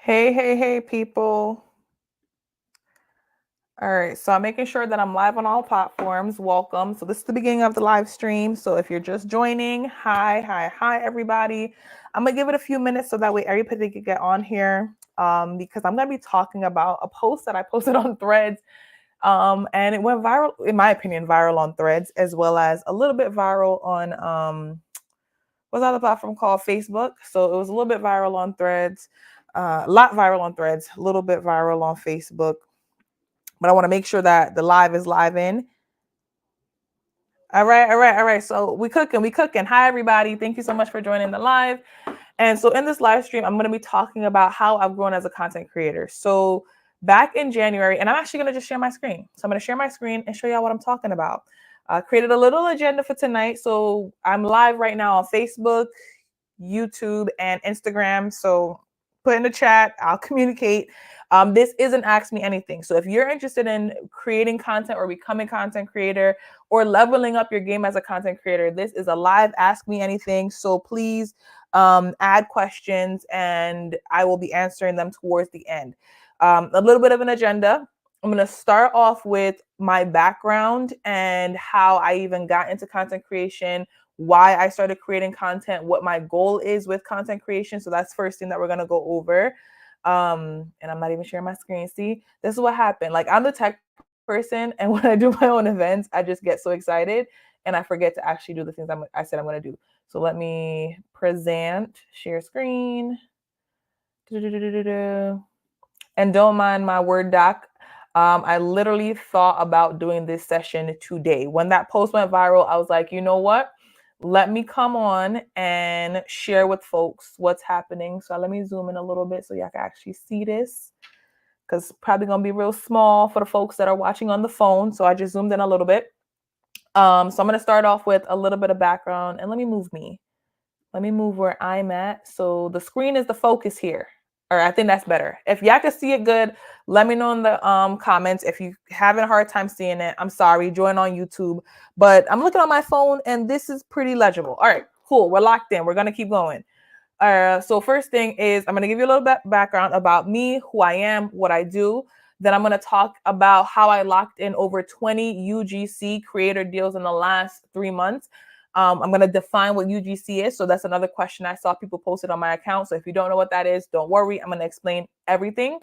Hey, people. All right, so I'm making sure that I'm live on all platforms. Welcome. So this is the beginning of the live stream. So if you're just joining, hi, everybody. I'm gonna give it a few minutes so that way everybody can get on here because I'm gonna be talking about a post that I posted on Threads. And it went viral, in my opinion, viral on Threads, as well as a little bit viral on what's that other platform called? Facebook. So it was a little bit viral on Threads, a lot viral on Threads, a little bit viral on Facebook. But I want to make sure that the live is live in. All right. So we cooking. Hi, everybody. Thank you so much for joining the live. And so in this live stream, I'm going to be talking about how I've grown as a content creator. So back in January, and I'm actually going to just share my screen. So I'm going to share my screen and show y'all what I'm talking about. I created a little agenda for tonight. So I'm live right now on Facebook, YouTube, and Instagram. So put in the chat, I'll communicate. This isn't Ask Me Anything. So if you're interested in creating content or becoming a content creator or leveling up your game as a content creator, this is a live Ask Me Anything. So please add questions and I will be answering them towards the end. A little bit of an agenda. I'm going to start off with my background and how I even got into content creation, why I started creating content, what my goal is with content creation. So that's first thing that we're going to go over. And I'm not even sharing my screen. See, this is what happened. Like, I'm the tech person, and when I do my own events, I just get so excited and I forget to actually do the things I said I'm going to do. So let me present, share screen. And don't mind my Word doc. I literally thought about doing this session today. When that post went viral, I was like, you know what? Let me come on and share with folks what's happening. So let me zoom in a little bit so y'all can actually see this, because it's probably going to be real small for the folks that are watching on the phone. So I just zoomed in a little bit. So I'm going to start off with a little bit of background, and let me move where I'm at. So the screen is the focus here. Or I think that's better. If y'all can see it good, let me know in the comments. If you having a hard time seeing it, I'm sorry. Join on YouTube. But I'm looking on my phone, and this is pretty legible. All right, cool. We're locked in. We're going to keep going. So first thing is I'm going to give you a little bit background about me, who I am, what I do. Then I'm going to talk about how I locked in over 20 UGC creator deals in the last 3 months. I'm going to define what UGC is. So that's another question I saw people posted on my account. So if you don't know what that is, don't worry. I'm going to explain everything.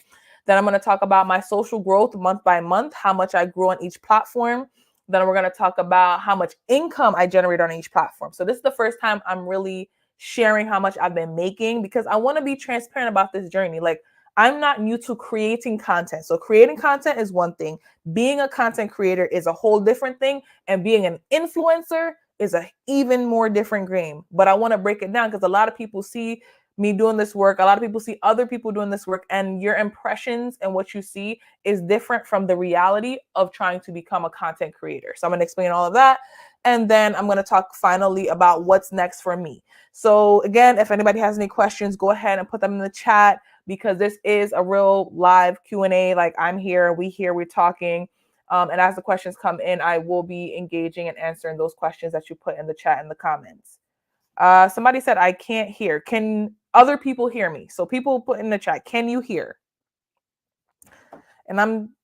Then I'm going to talk about my social growth month by month, how much I grew on each platform. Then we're going to talk about how much income I generate on each platform. So this is the first time I'm really sharing how much I've been making, because I want to be transparent about this journey. Like, I'm not new to creating content. So creating content is one thing. Being a content creator is a whole different thing. And being an influencer is a even more different game. But I want to break it down because a lot of people see me doing this work. A lot of people see other people doing this work, and your impressions and what you see is different from the reality of trying to become a content creator. So I'm going to explain all of that. And then I'm going to talk finally about what's next for me. So again, if anybody has any questions, go ahead and put them in the chat, because this is a real live Q&A. Like, I'm here, we're talking. And as the questions come in, I will be engaging and answering those questions that you put in the chat and the comments. Somebody said, I can't hear. Can other people hear me? So people put in the chat, can you hear? And I'm,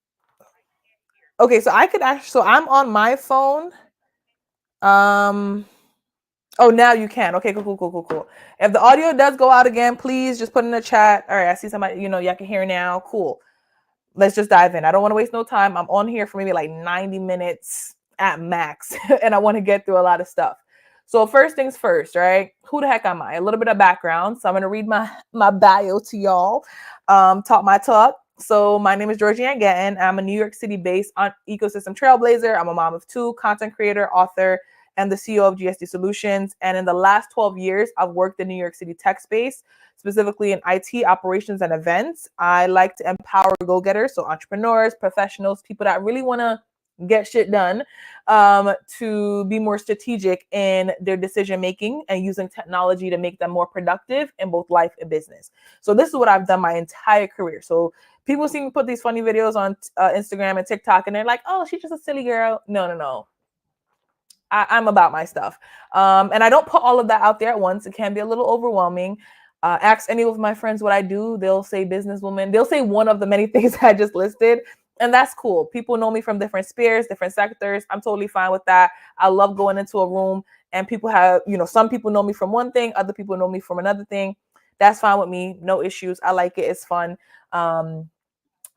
okay, so I could actually, so I'm on my phone. Oh, now you can. Okay, cool. If the audio does go out again, please just put in the chat. All right, I see somebody, y'all can hear now. Cool. Let's just dive in. I don't want to waste no time. I'm on here for maybe like 90 minutes at max, and I want to get through a lot of stuff. So first things first, right? Who the heck am I? A little bit of background. So I'm going to read my bio to y'all, talk my talk. So my name is Georgie-Ann. I'm a New York City-based ecosystem trailblazer. I'm a mom of 2, content creator, author, and the CEO of GSD Solutions. And in the last 12 years, I've worked in New York City tech space, specifically in IT operations and events. I like to empower go-getters, so entrepreneurs, professionals, people that really want to get shit done, to be more strategic in their decision making and using technology to make them more productive in both life and business. So this is what I've done my entire career. So people see me put these funny videos on Instagram and TikTok, and they're like, oh, she's just a silly girl. No. I'm about my stuff. And I don't put all of that out there at once. It can be a little overwhelming. Ask any of my friends what I do. They'll say businesswoman. They'll say one of the many things I just listed. And that's cool. People know me from different spheres, different sectors. I'm totally fine with that. I love going into a room and people have, some people know me from one thing, other people know me from another thing. That's fine with me. No issues. I like it. It's fun.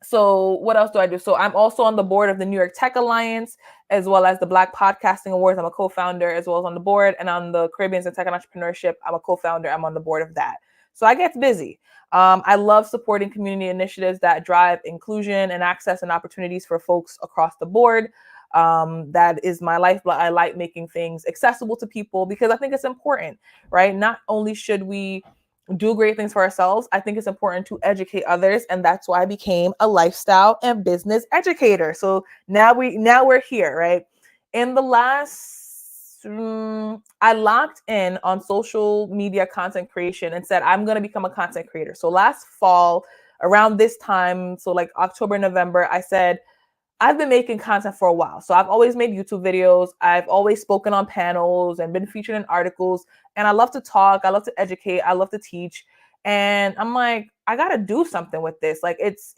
So what else do I do? So I'm also on the board of the New York Tech Alliance, as well as the Black Podcasting Awards. I'm a co-founder as well as on the board. And on the Caribbeans and Tech and Entrepreneurship, I'm a co-founder. I'm on the board of that. So I get busy. I love supporting community initiatives that drive inclusion and access and opportunities for folks across the board. That is my lifeblood. I like making things accessible to people because I think it's important, right? Not only should we do great things for ourselves, I think it's important to educate others, and that's why I became a lifestyle and business educator. So now we're here, right? In the last I locked in on social media content creation and said I'm going to become a content creator. So last fall around this time, so like October, November, I said I've been making content for a while. So I've always made YouTube videos. I've always spoken on panels and been featured in articles. And I love to talk. I love to educate. I love to teach. And I'm like, I got to do something with this. Like it's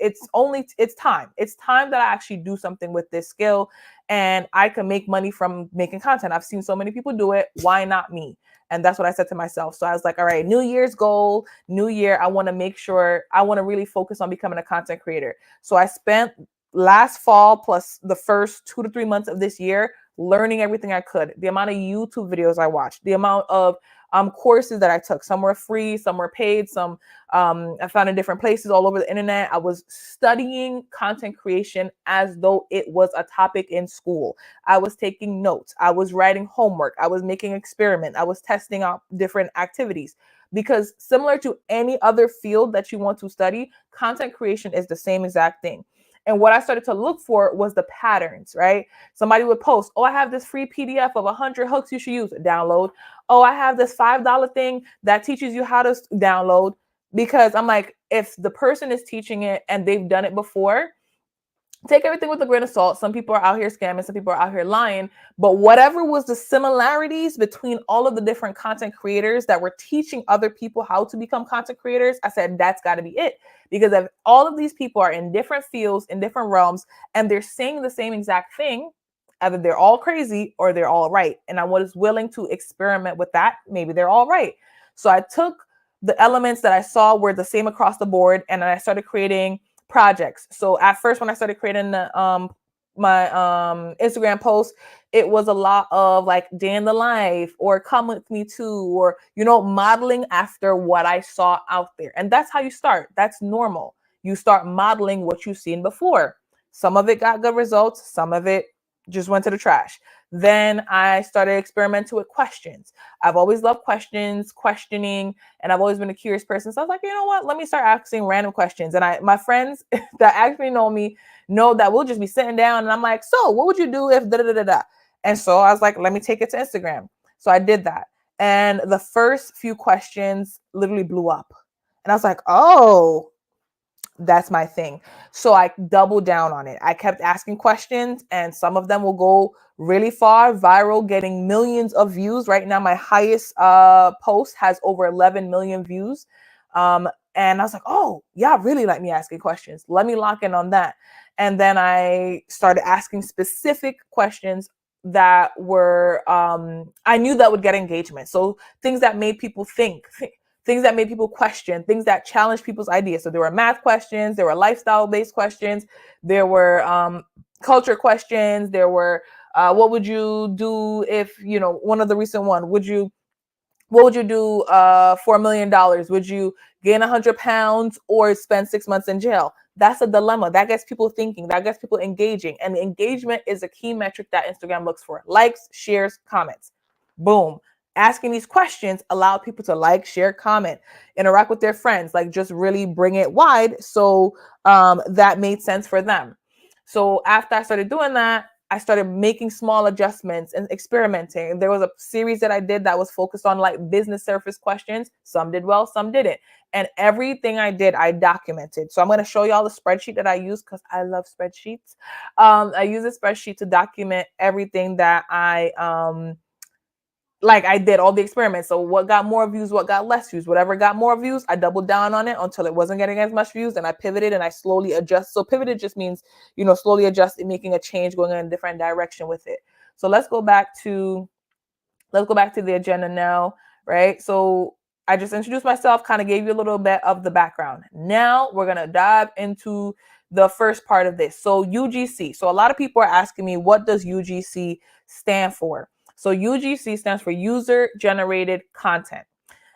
time. It's time that I actually do something with this skill and I can make money from making content. I've seen so many people do it. Why not me? And that's what I said to myself. So I was like, all right, New Year's goal, new year. I want to make sure I want to really focus on becoming a content creator. So I spent last fall plus the first 2 to 3 months of this year learning everything I could, the amount of YouTube videos I watched, the amount of courses that I took. Some were free, some were paid, some I found in different places all over the internet. I was studying content creation as though it was a topic in school. I was taking notes. I was writing homework. I was making experiments. I was testing out different activities. Because similar to any other field that you want to study, content creation is the same exact thing. And what I started to look for was the patterns, right? Somebody would post, oh, I have this free PDF of 100 hooks you should use, download. Oh, I have this $5 thing that teaches you how to download. Because I'm like, if the person is teaching it and they've done it before, take everything with a grain of salt. Some people are out here scamming, some people are out here lying, but whatever was the similarities between all of the different content creators that were teaching other people how to become content creators, I said, that's got to be it. Because if all of these people are in different fields, in different realms, and they're saying the same exact thing, either they're all crazy or they're all right. And I was willing to experiment with that. Maybe they're all right. So I took the elements that I saw were the same across the board, and then I started creating projects. So at first, when I started creating the my Instagram posts, it was a lot of like day in the life or come with me too, or modeling after what I saw out there. And that's how you start. That's normal. You start modeling what you've seen before. Some of it got good results, some of it just went to the trash. Then I started experimenting with questions. I've always loved questions, questioning, and I've always been a curious person. So I was like, you know what? Let me start asking random questions. And my friends that actually know me know that we'll just be sitting down and I'm like, so what would you do if da da da da? And so I was like, let me take it to Instagram. So I did that. And the first few questions literally blew up. And I was like, oh, that's my thing. So I doubled down on it. I kept asking questions and some of them will go really far, viral, getting millions of views. Right now, my highest post has over 11 million views. And I was like, oh, y'all really like me asking questions. Let me lock in on that. And then I started asking specific questions that were, I knew that would get engagement. So things that made people think, things that made people question, things that challenged people's ideas. So there were math questions, there were lifestyle-based questions, there were culture questions, there were what would you do if, one of the recent one, what would you do for $1 million? Would you gain 100 pounds or spend 6 months in jail? That's a dilemma. That gets people thinking. That gets people engaging. And engagement is a key metric that Instagram looks for. Likes, shares, comments. Boom. Asking these questions allow people to like, share, comment, interact with their friends, like just really bring it wide. So that made sense for them. So after I started doing that, I started making small adjustments and experimenting. There was a series that I did that was focused on like business surface questions. Some did well, some didn't. And everything I did, I documented. So I'm going to show y'all the spreadsheet that I use because I love spreadsheets. I use a spreadsheet to document everything that I like I did all the experiments. So what got more views, what got less views, whatever got more views, I doubled down on it until it wasn't getting as much views. And I pivoted and I slowly adjust. So pivoted just means, slowly adjusting, making a change, going in a different direction with it. So let's go back to the agenda now, right? So I just introduced myself, kind of gave you a little bit of the background. Now we're going to dive into the first part of this. So UGC. So a lot of people are asking me, what does UGC stand for? So UGC stands for user generated content.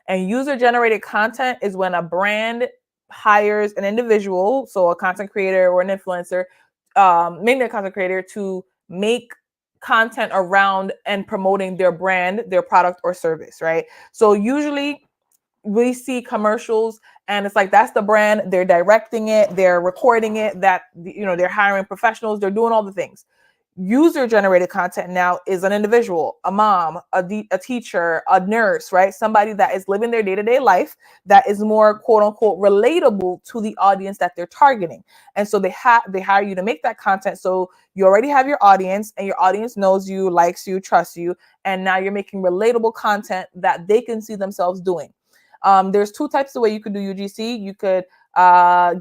And user generated content is when a brand hires an individual, so a content creator or an influencer, mainly a content creator, to make content around and promoting their brand, their product or service, right? So usually we see commercials and it's like, that's the brand, they're directing it, they're recording it, that, they're hiring professionals, they're doing all the things. User generated content now is an individual, a mom, a teacher, a nurse, right? Somebody that is living their day-to-day life that is more quote unquote relatable to the audience that they're targeting. And so they hire you to make that content. So you already have your audience and your audience knows you, likes you, trusts you. And now you're making relatable content that they can see themselves doing. There's two types of way you could do UGC. You could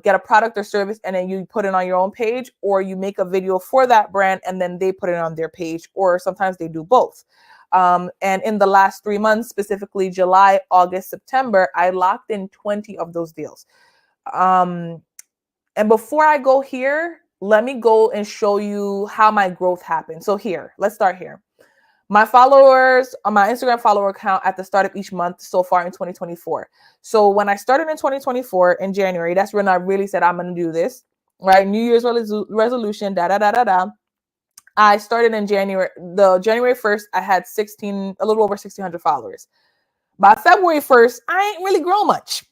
get a product or service and then you put it on your own page, or you make a video for that brand and then they put it on their page, or sometimes they do both. And in the last 3 months, specifically July, August, September, I locked in 20 of those deals. And before I go here, let me go and show you how my growth happened. So here, let's start here. My followers on my Instagram follower account at the start of each month so far in 2024. So when I started in 2024 in January, that's when I really said, I'm going to do this, right? New Year's resolution, I started in January. The January 1st, I had a little over 1,600 followers. By February 1st, I ain't really grown much.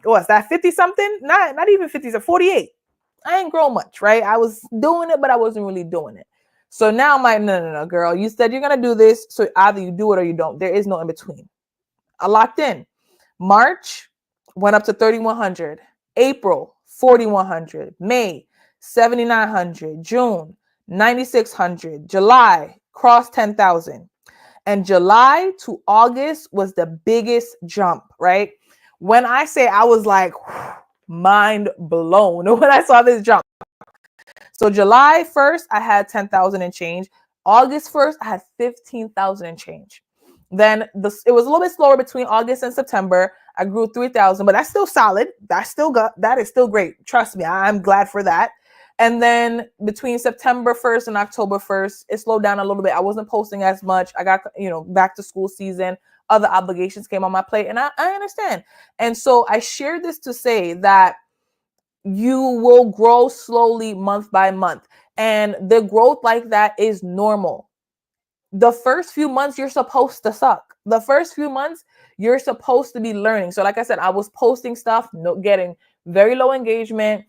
What's that, 50 something? Not even 50, 48. I ain't grown much, right? I was doing it, but I wasn't really doing it. So now I'm like, no, girl, you said you're going to do this. So either you do it or you don't. There is no in between. I locked in. March went up to 3,100. April, 4,100. May, 7,900. June, 9,600. July, crossed 10,000. And July to August was the biggest jump, right? When I say I was like, mind blown when I saw this jump. So July 1st, I had 10,000 and change. August 1st, I had 15,000 and change. Then it was a little bit slower between August and September. I grew 3,000, but that's still solid. That is still great. Trust me, I'm glad for that. And then between September 1st and October 1st, it slowed down a little bit. I wasn't posting as much. I got, back to school season. Other obligations came on my plate, and I understand. And so I shared this to say that you will grow slowly month by month. And the growth like that is normal. The first few months, you're supposed to suck. The first few months, you're supposed to be learning. So like I said, I was posting stuff, getting very low engagement,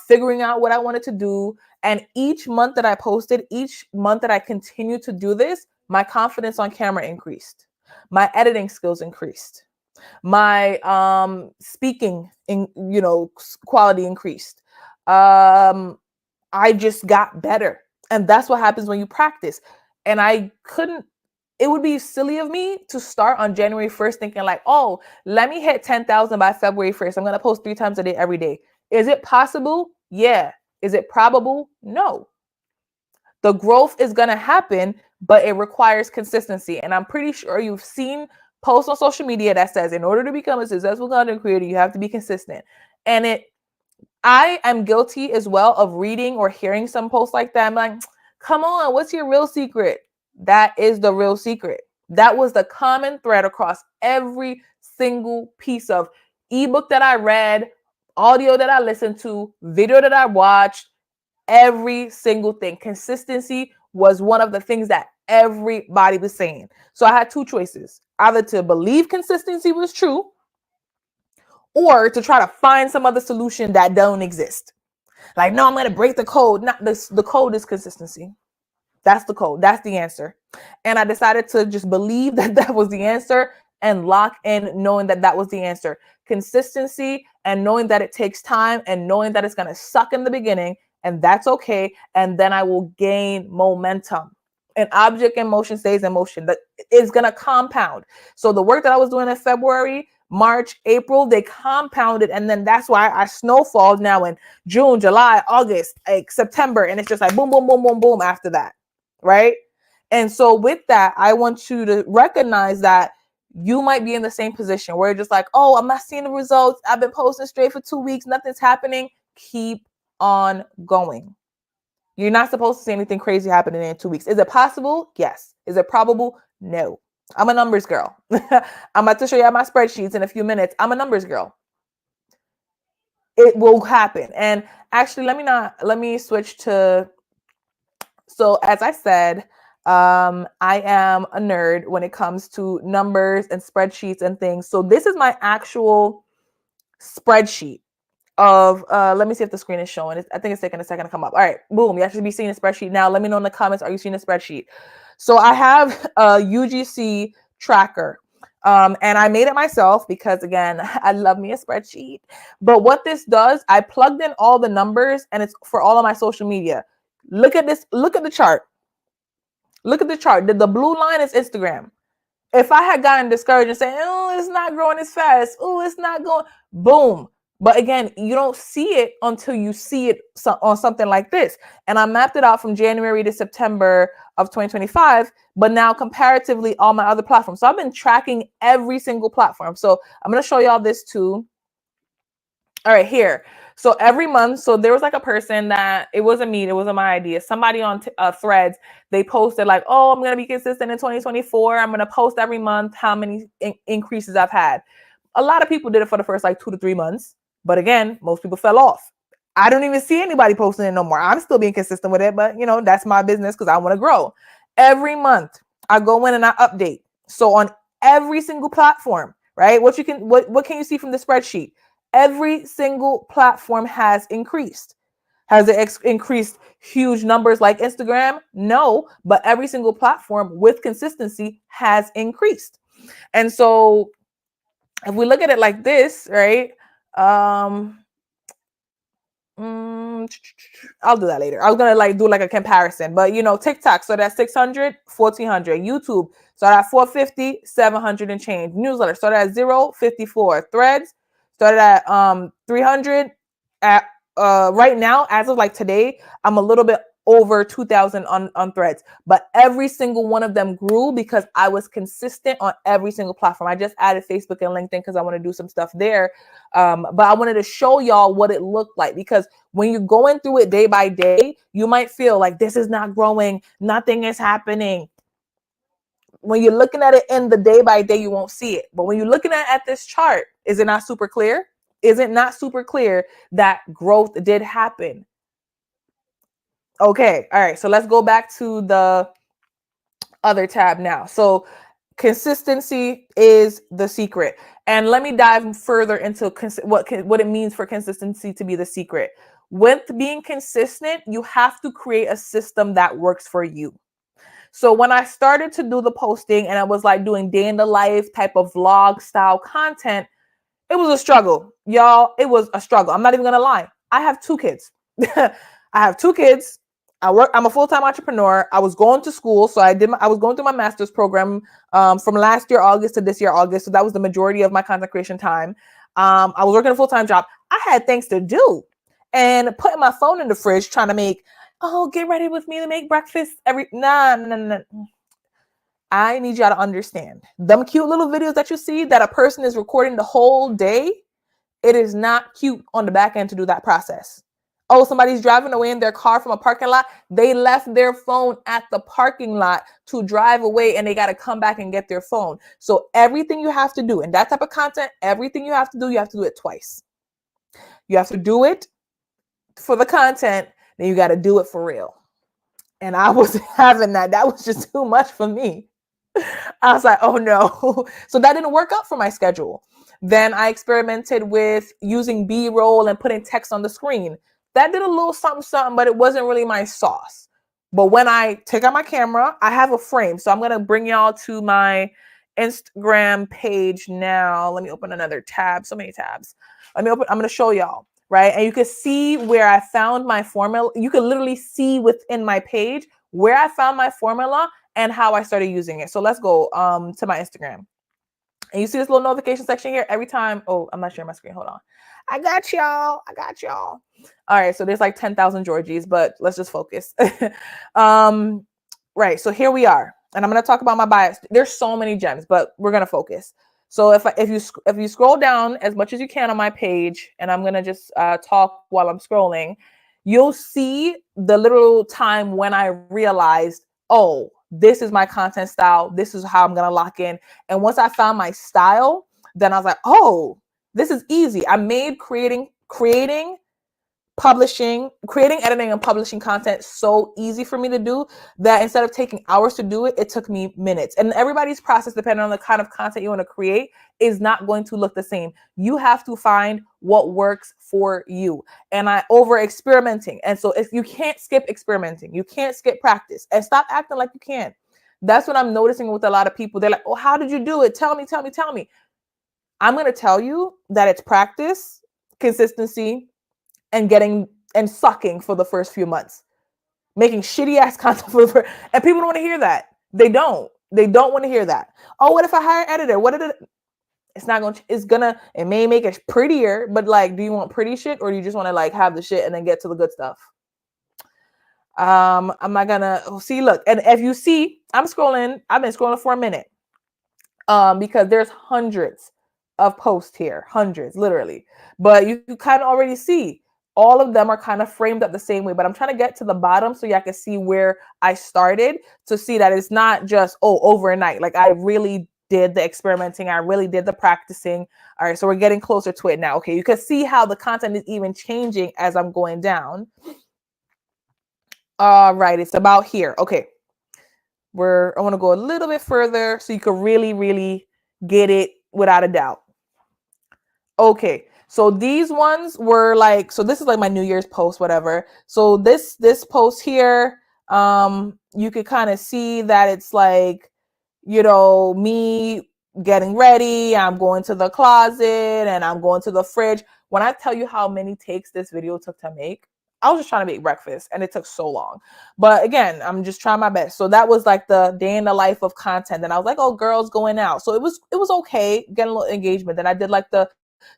figuring out what I wanted to do. And each month that I posted, each month that I continued to do this, my confidence on camera increased. My editing skills increased. My speaking quality increased. I just got better. And that's what happens when you practice. And it would be silly of me to start on January 1st thinking like, oh, let me hit 10,000 by February 1st. I'm going to post 3 times a day every day. Is it possible? Yeah. Is it probable? No. The growth is going to happen, but it requires consistency. And I'm pretty sure you've seen posts on social media that says, in order to become a successful content creator, you have to be consistent. And I am guilty as well of reading or hearing some posts like that. I'm like, come on, what's your real secret? That is the real secret. That was the common thread across every single piece of ebook that I read, audio that I listened to, video that I watched, every single thing. Consistency was one of the things that everybody was saying. So I had 2 choices, either to believe consistency was true or to try to find some other solution that don't exist. Like, no, I'm going to break the code. Not this. The code is consistency. That's the code. That's the answer. And I decided to just believe that that was the answer and lock in knowing that that was the answer. Consistency and knowing that it takes time and knowing that it's going to suck in the beginning, and that's okay. And then I will gain momentum. An object in motion stays in motion. That is going to compound. So the work that I was doing in February, March, April, they compounded. And then that's why I snowfalled now in June, July, August, like September. And it's just like boom, boom, boom, boom, boom after that. Right. And so with that, I want you to recognize that you might be in the same position where you're just like, oh, I'm not seeing the results. I've been posting straight for 2 weeks. Nothing's happening. Keep on going. You're not supposed to see anything crazy happening in 2 weeks. Is it possible? Yes. Is it probable? No. I'm a numbers girl. I'm about to show you my spreadsheets in a few minutes. I'm a numbers girl. It will happen. And actually, let me switch to, so as I said, I am a nerd when it comes to numbers and spreadsheets and things. So this is my actual spreadsheet of, let me see if the screen is showing. I think it's taking a second to come up. All right, boom. You actually be seeing a spreadsheet now. Let me know in the comments, are you seeing a spreadsheet? So I have a UGC tracker. And I made it myself because, again, I love me a spreadsheet. But what this does, I plugged in all the numbers and it's for all of my social media. Look at this. Look at the chart. Look at the chart. The blue line is Instagram. If I had gotten discouraged and saying, oh, it's not growing as fast. Oh, it's not going, boom. But again, you don't see it until you see it on something like this. And I mapped it out from January to September of 2025, but now comparatively all my other platforms. So I've been tracking every single platform. So I'm going to show y'all this too. All right, here. So every month, so there was like a person that, it wasn't me, it wasn't my idea. Somebody on Threads, they posted like, oh, I'm going to be consistent in 2024. I'm going to post every month how many increases I've had. A lot of people did it for the first like 2 to 3 months. But again, most people fell off. I don't even see anybody posting it no more. I'm still being consistent with it, but you know, that's my business because I want to grow. Every month I go in and I update. So on every single platform, right? What can you see from the spreadsheet? Every single platform has increased. Has it increased huge numbers like Instagram? No, but every single platform with consistency has increased. And so if we look at it like this, right? I'll do that later. I was gonna like do like a comparison, but you know, TikTok, so that's 600, 1400. YouTube, so that's 450, 700 and change. Newsletter, so that's 0, 54. Threads started at 300. At right now, as of like today, I'm a little bit over 2,000 on Threads, but every single one of them grew because I was consistent on every single platform. I just added Facebook and LinkedIn because I want to do some stuff there. But I wanted to show y'all what it looked like, because when you're going through it day by day, you might feel like this is not growing, nothing is happening. When you're looking at it in the day by day, you won't see it. But when you're looking at this chart, is it not super clear? Is it not super clear that growth did happen? Okay, all right, so let's go back to the other tab now. So consistency is the secret. And let me dive further into what it means for consistency to be the secret. With being consistent, you have to create a system that works for you. So when I started to do the posting and I was like doing day in the life type of vlog style content, it was a struggle, y'all. It was a struggle. I'm not even gonna lie. I have 2 kids. I have 2 kids. I'm a full-time entrepreneur. I was going to school, so I was going through my master's program from last year August to this year August. So that was the majority of my content creation time. I was working a full-time job. I had things to do, and putting my phone in the fridge trying to make, oh, get ready with me to make breakfast nah. I need y'all to understand, them cute little videos that you see that a person is recording the whole day, it is not cute on the back end to do that process. Oh, somebody's driving away in their car from a parking lot. They left their phone at the parking lot to drive away, and they got to come back and get their phone. So everything you have to do in that type of content, everything you have to do it twice. You have to do it for the content, then you got to do it for real. And I wasn't having that. That was just too much for me. I was like, oh no. So that didn't work out for my schedule. Then I experimented with using B-roll and putting text on the screen. That did a little something, but it wasn't really my sauce. But when I take out my camera, I have a frame. So I'm going to bring y'all to my Instagram page now. Let me open another tab. So many tabs. I'm going to show y'all, right? And you can see where I found my formula. You can literally see within my page where I found my formula, and how I started using it. So let's go to my Instagram. And you see this little notification section here every time. Oh, I'm not sharing my screen. Hold on. I got y'all. All right. So there's like 10,000 Georgies, but let's just focus. Right. So here we are. And I'm going to talk about my bias. There's so many gems, but we're going to focus. So if you scroll down as much as you can on my page, and I'm going to just talk while I'm scrolling, you'll see the little time when I realized, oh, this is my content style. This is how I'm going to lock in. And once I found my style, then I was like, oh, this is easy. I made creating, editing, and publishing content so easy for me to do that instead of taking hours to do it, it took me minutes. And everybody's process, depending on the kind of content you want to create, is not going to look the same. You have to find what works for you. And I over experimenting. And so if you can't skip experimenting, you can't skip practice, and stop acting like you can. That's what I'm noticing with a lot of people. They're like, oh, how did you do it? Tell me. I'm going to tell you that it's practice, consistency, and sucking for the first few months, making shitty ass content and people don't want to hear that. They don't want to hear that. Oh, what if I hire an editor? It may make it prettier, but like, do you want pretty shit, or do you just want to like have the shit and then get to the good stuff? I'm not gonna see, look, and if you see, I've been scrolling for a minute, because there's hundreds of posts here, hundreds, literally, but you kind of already see all of them are kind of framed up the same way, but I'm trying to get to the bottom so y'all can see where I started, to see that it's not just, oh, overnight. Like, I really did the experimenting. I really did the practicing. All right, so we're getting closer to it now. Okay, you can see how the content is even changing as I'm going down. All right, it's about here. Okay, I want to go a little bit further so you can really, really get it without a doubt. Okay, so these ones were like, so this is like my New Year's post, whatever. So this post here, you could kind of see that it's like, me getting ready. I'm going to the closet and I'm going to the fridge. When I tell you how many takes this video took to make, I was just trying to make breakfast and it took so long. But again, I'm just trying my best. So that was like the day in the life of content. And I was like, oh, girls going out. So it was okay, getting a little engagement. Then I did like the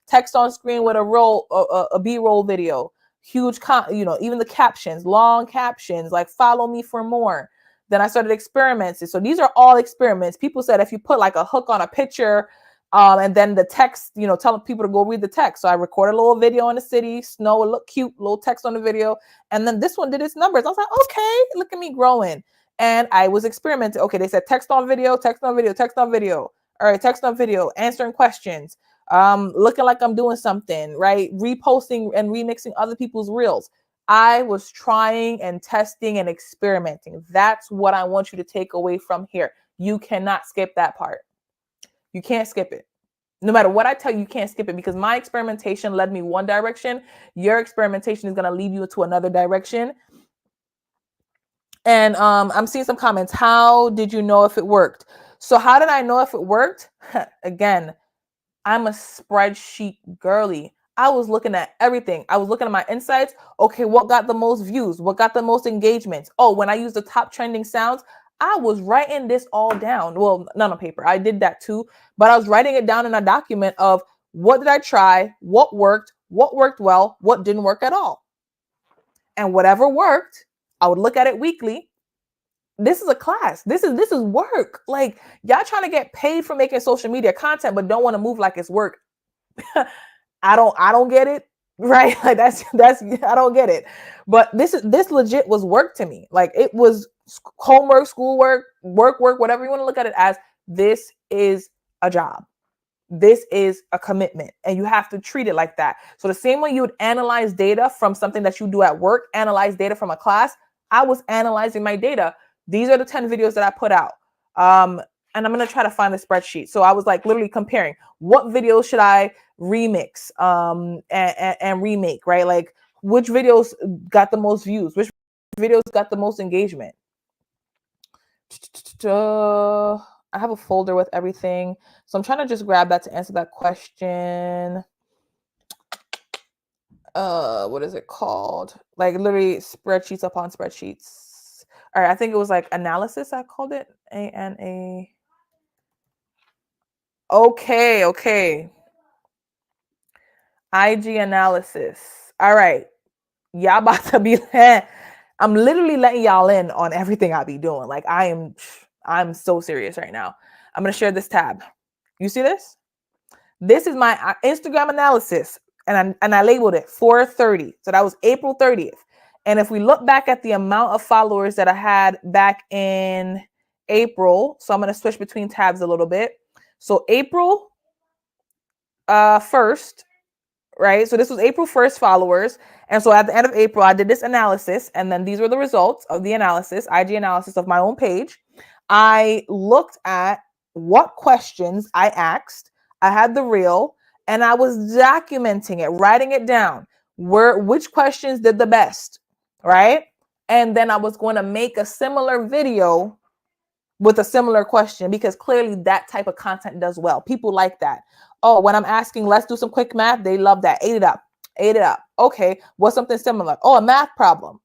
text on screen with a B-roll video, huge, even the captions, long captions, like follow me for more. Then I started experimenting. So these are all experiments. People said if you put like a hook on a picture, and then the text, telling people to go read the text. So I recorded a little video in the city, snow, it looked cute, little text on the video. And then this one did its numbers. I was like, okay, look at me growing. And I was experimenting. Okay, they said text on video, text on video, text on video. All right, text on video, answering questions, looking like I'm doing something, right? Reposting and remixing other people's reels. I was trying and testing and experimenting. That's what I want you to take away from here. You cannot skip that part. You can't skip it. No matter what I tell you, you can't skip it, because my experimentation led me one direction. Your experimentation is going to lead you into another direction. And I'm seeing some comments. How did you know if it worked? So how did I know if it worked? Again, I'm a spreadsheet girly. I was looking at everything. I was looking at my insights. Okay, what got the most views? What got the most engagements? Oh, when I used the top trending sounds, I was writing this all down. Well, not on paper. I did that too. But I was writing it down in a document of what did I try, what worked well, what didn't work at all. And whatever worked, I would look at it weekly. This is a class. This is work. Like, y'all trying to get paid for making social media content, but don't want to move like it's work. I don't get it, right? Like that's I don't get it. But this legit was work to me. Like, it was homework, schoolwork, work, whatever you want to look at it as. This is a job. This is a commitment, and you have to treat it like that. So the same way you would analyze data from something that you do at work, analyze data from a class, I was analyzing my data. These are the 10 videos that I put out. And I'm going to try to find the spreadsheet. So I was like literally comparing what videos should I remix and remake, right? Like, which videos got the most views? Which videos got the most engagement? I have a folder with everything. So I'm trying to just grab that to answer that question. What is it called? Like, literally spreadsheets upon spreadsheets. All right, I think it was like analysis. I called it ANA. Okay. IG analysis. All right. Y'all about to be I'm literally letting y'all in on everything I be doing. Like I'm so serious right now. I'm going to share this tab. You see this? This is my Instagram analysis, and I labeled it 4:30. So that was April 30th. And if we look back at the amount of followers that I had back in April, so I'm going to switch between tabs a little bit. So April 1st, right? So this was April 1st followers. And so at the end of April, I did this analysis, and then these were the results of the analysis, IG analysis of my own page. I looked at what questions I asked. I had the reel, and I was documenting it, writing it down, which questions did the best, right? And then I was going to make a similar video with a similar question, because clearly that type of content does well. People like that. Oh, when I'm asking, let's do some quick math, they love that. Ate it up. Okay, what's something similar? Oh, a math problem.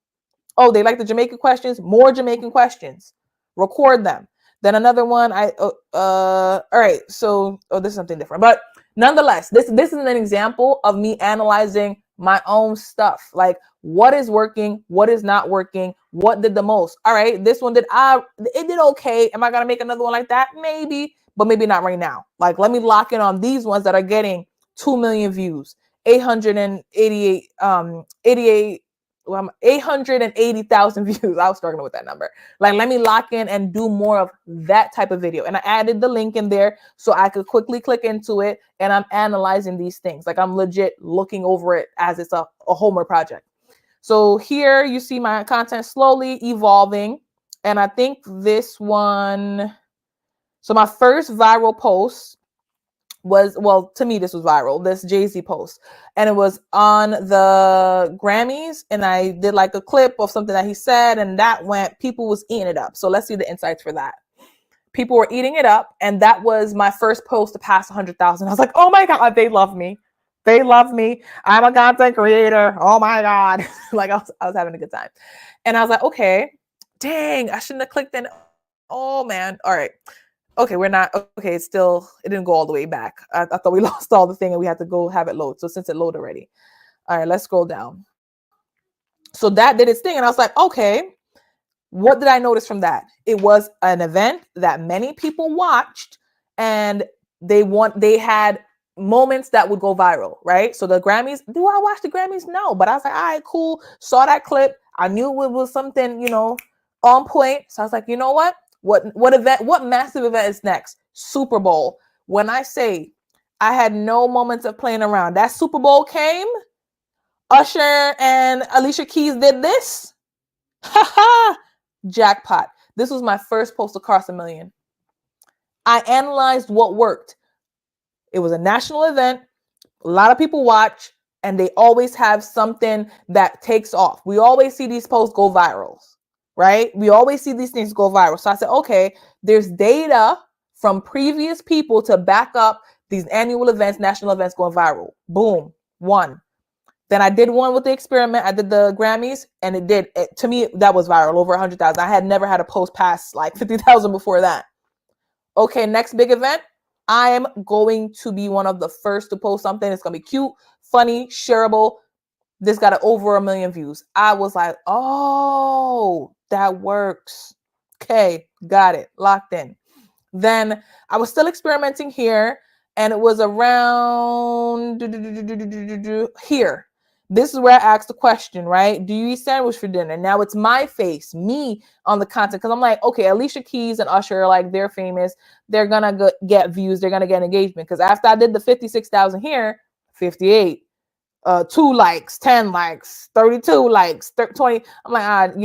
Oh, they like the Jamaican questions, more Jamaican questions. Record them. Then another one, all right, so, this is something different. But nonetheless, this is an example of me analyzing my own stuff. Like, what is working, what is not working, what did the most. All right, this one it did okay. Am I gonna make another one like that? Maybe, but maybe not right now. Like, let me lock in on these ones that are getting 2 million views, 880,000 views. I was struggling with that number. Like, let me lock in and do more of that type of video. And I added the link in there so I could quickly click into it, and I'm analyzing these things. Like, I'm legit looking over it as it's a homework project. So here you see my content slowly evolving. And I think this one, so my first viral post was, well, to me, this was viral, this Jay-Z post. And it was on the Grammys. And I did like a clip of something that he said, and that went, people was eating it up. So let's see the insights for that. People were eating it up. And that was my first post to pass 100,000. I was like, oh my God, they love me. They love me. I'm a content creator. Oh my God. Like, I was having a good time. And I was like, okay, dang, I shouldn't have clicked in. Oh man. All right. Okay, we're not, okay, it didn't go all the way back. I thought we lost all the thing and we had to go have it load. So since it loaded already. All right, let's scroll down. So that did its thing. And I was like, okay, what did I notice from that? It was an event that many people watched, and they had moments that would go viral, right? So the Grammys, do I watch the Grammys? No, but I was like, all right, cool. Saw that clip. I knew it was something, on point. So I was like, you know what? What massive event is next? Super Bowl. When I say I had no moments of playing around, that Super Bowl came, Usher and Alicia Keys did this. Jackpot. This was my first post across 1 million. I analyzed what worked. It was a national event. A lot of people watch, and they always have something that takes off. We always see these posts go viral, right? We always see these things go viral. So I said, okay, there's data from previous people to back up these annual events, national events going viral. Boom, one. Then I did one with the experiment. I did the Grammys, and to me, that was viral, over 100,000. I had never had a post past like 50,000 before that. Okay, next big event. I am going to be one of the first to post something. It's going to be cute, funny, shareable. This got over 1 million views. I was like, oh, that works. Okay, got it, locked in. Then I was still experimenting here, and it was around here. This is where I asked the question, right? Do you eat sandwich for dinner? Now it's my face, me on the content. Because I'm like, okay, Alicia Keys and Usher are like, they're famous. They're going to get views. They're going to get engagement. Because after I did the 56,000 here, 58, 2 likes, 10 likes, 32 likes, 20. I'm like,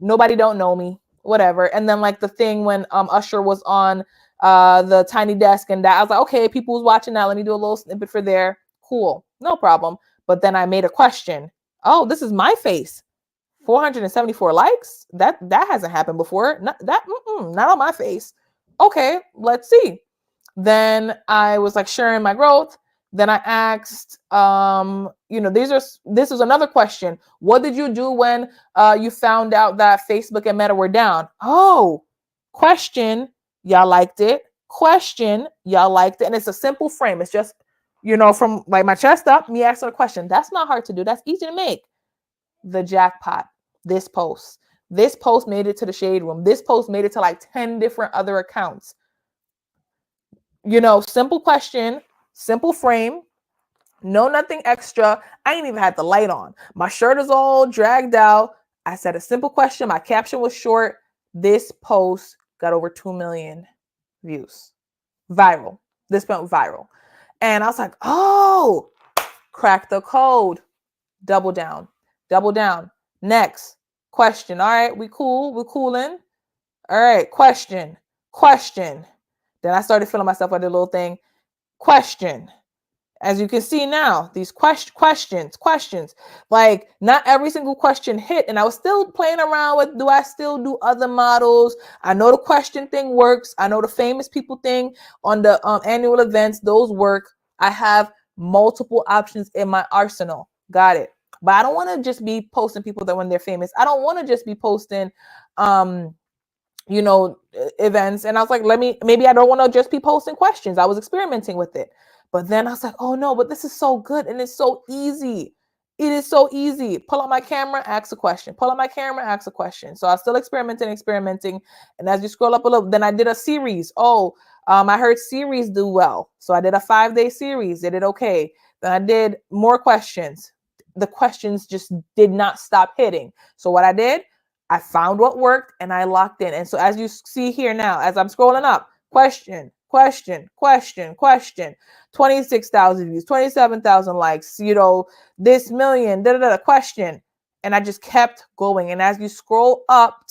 nobody don't know me, whatever. And then like the thing when Usher was on the Tiny Desk and that, I was like, okay, people was watching that. Let me do a little snippet for there. Cool, no problem. But then I made a question. Oh, this is my face. 474 likes? That hasn't happened before. Not on my face. Okay, let's see. Then I was like sharing my growth. Then I asked, this was another question. What did you do when you found out that Facebook and Meta were down? Oh, question, y'all liked it. Question, y'all liked it. And it's a simple frame. It's just, from like my chest up, me asking a question. That's not hard to do. That's easy to make. The jackpot. This post. This post made it to the shade room. This post made it to like 10 different other accounts. Simple question, simple frame, no nothing extra. I ain't even had the light on. My shirt is all dragged out. I said a simple question. My caption was short. This post got over 2 million views. Viral. This went viral. And I was like, oh, crack the code. Double down. Double down. Next question. All right, we cool. We're cooling. All right, question. Question. Then I started feeling myself with the little thing. Question. As you can see now, these questions, like not every single question hit. And I was still playing around with, do I still do other models? I know the question thing works. I know the famous people thing on the annual events, those work. I have multiple options in my arsenal. Got it. But I don't want to just be posting people that when they're famous. I don't want to just be posting, events. And I was like, maybe I don't want to just be posting questions. I was experimenting with it. But then I was like, oh no, but this is so good. And it's so easy. It is so easy. Pull out my camera, ask a question. Pull out my camera, ask a question. So I was still experimenting. And as you scroll up a little, then I did a series. I heard series do well. So I did a 5-day series. They did okay. Then I did more questions. The questions just did not stop hitting. So what I did, I found what worked and I locked in. And so as you see here now, as I'm scrolling up, question, 26,000 views, 27,000 likes, this million, question. And I just kept going. And as you scroll up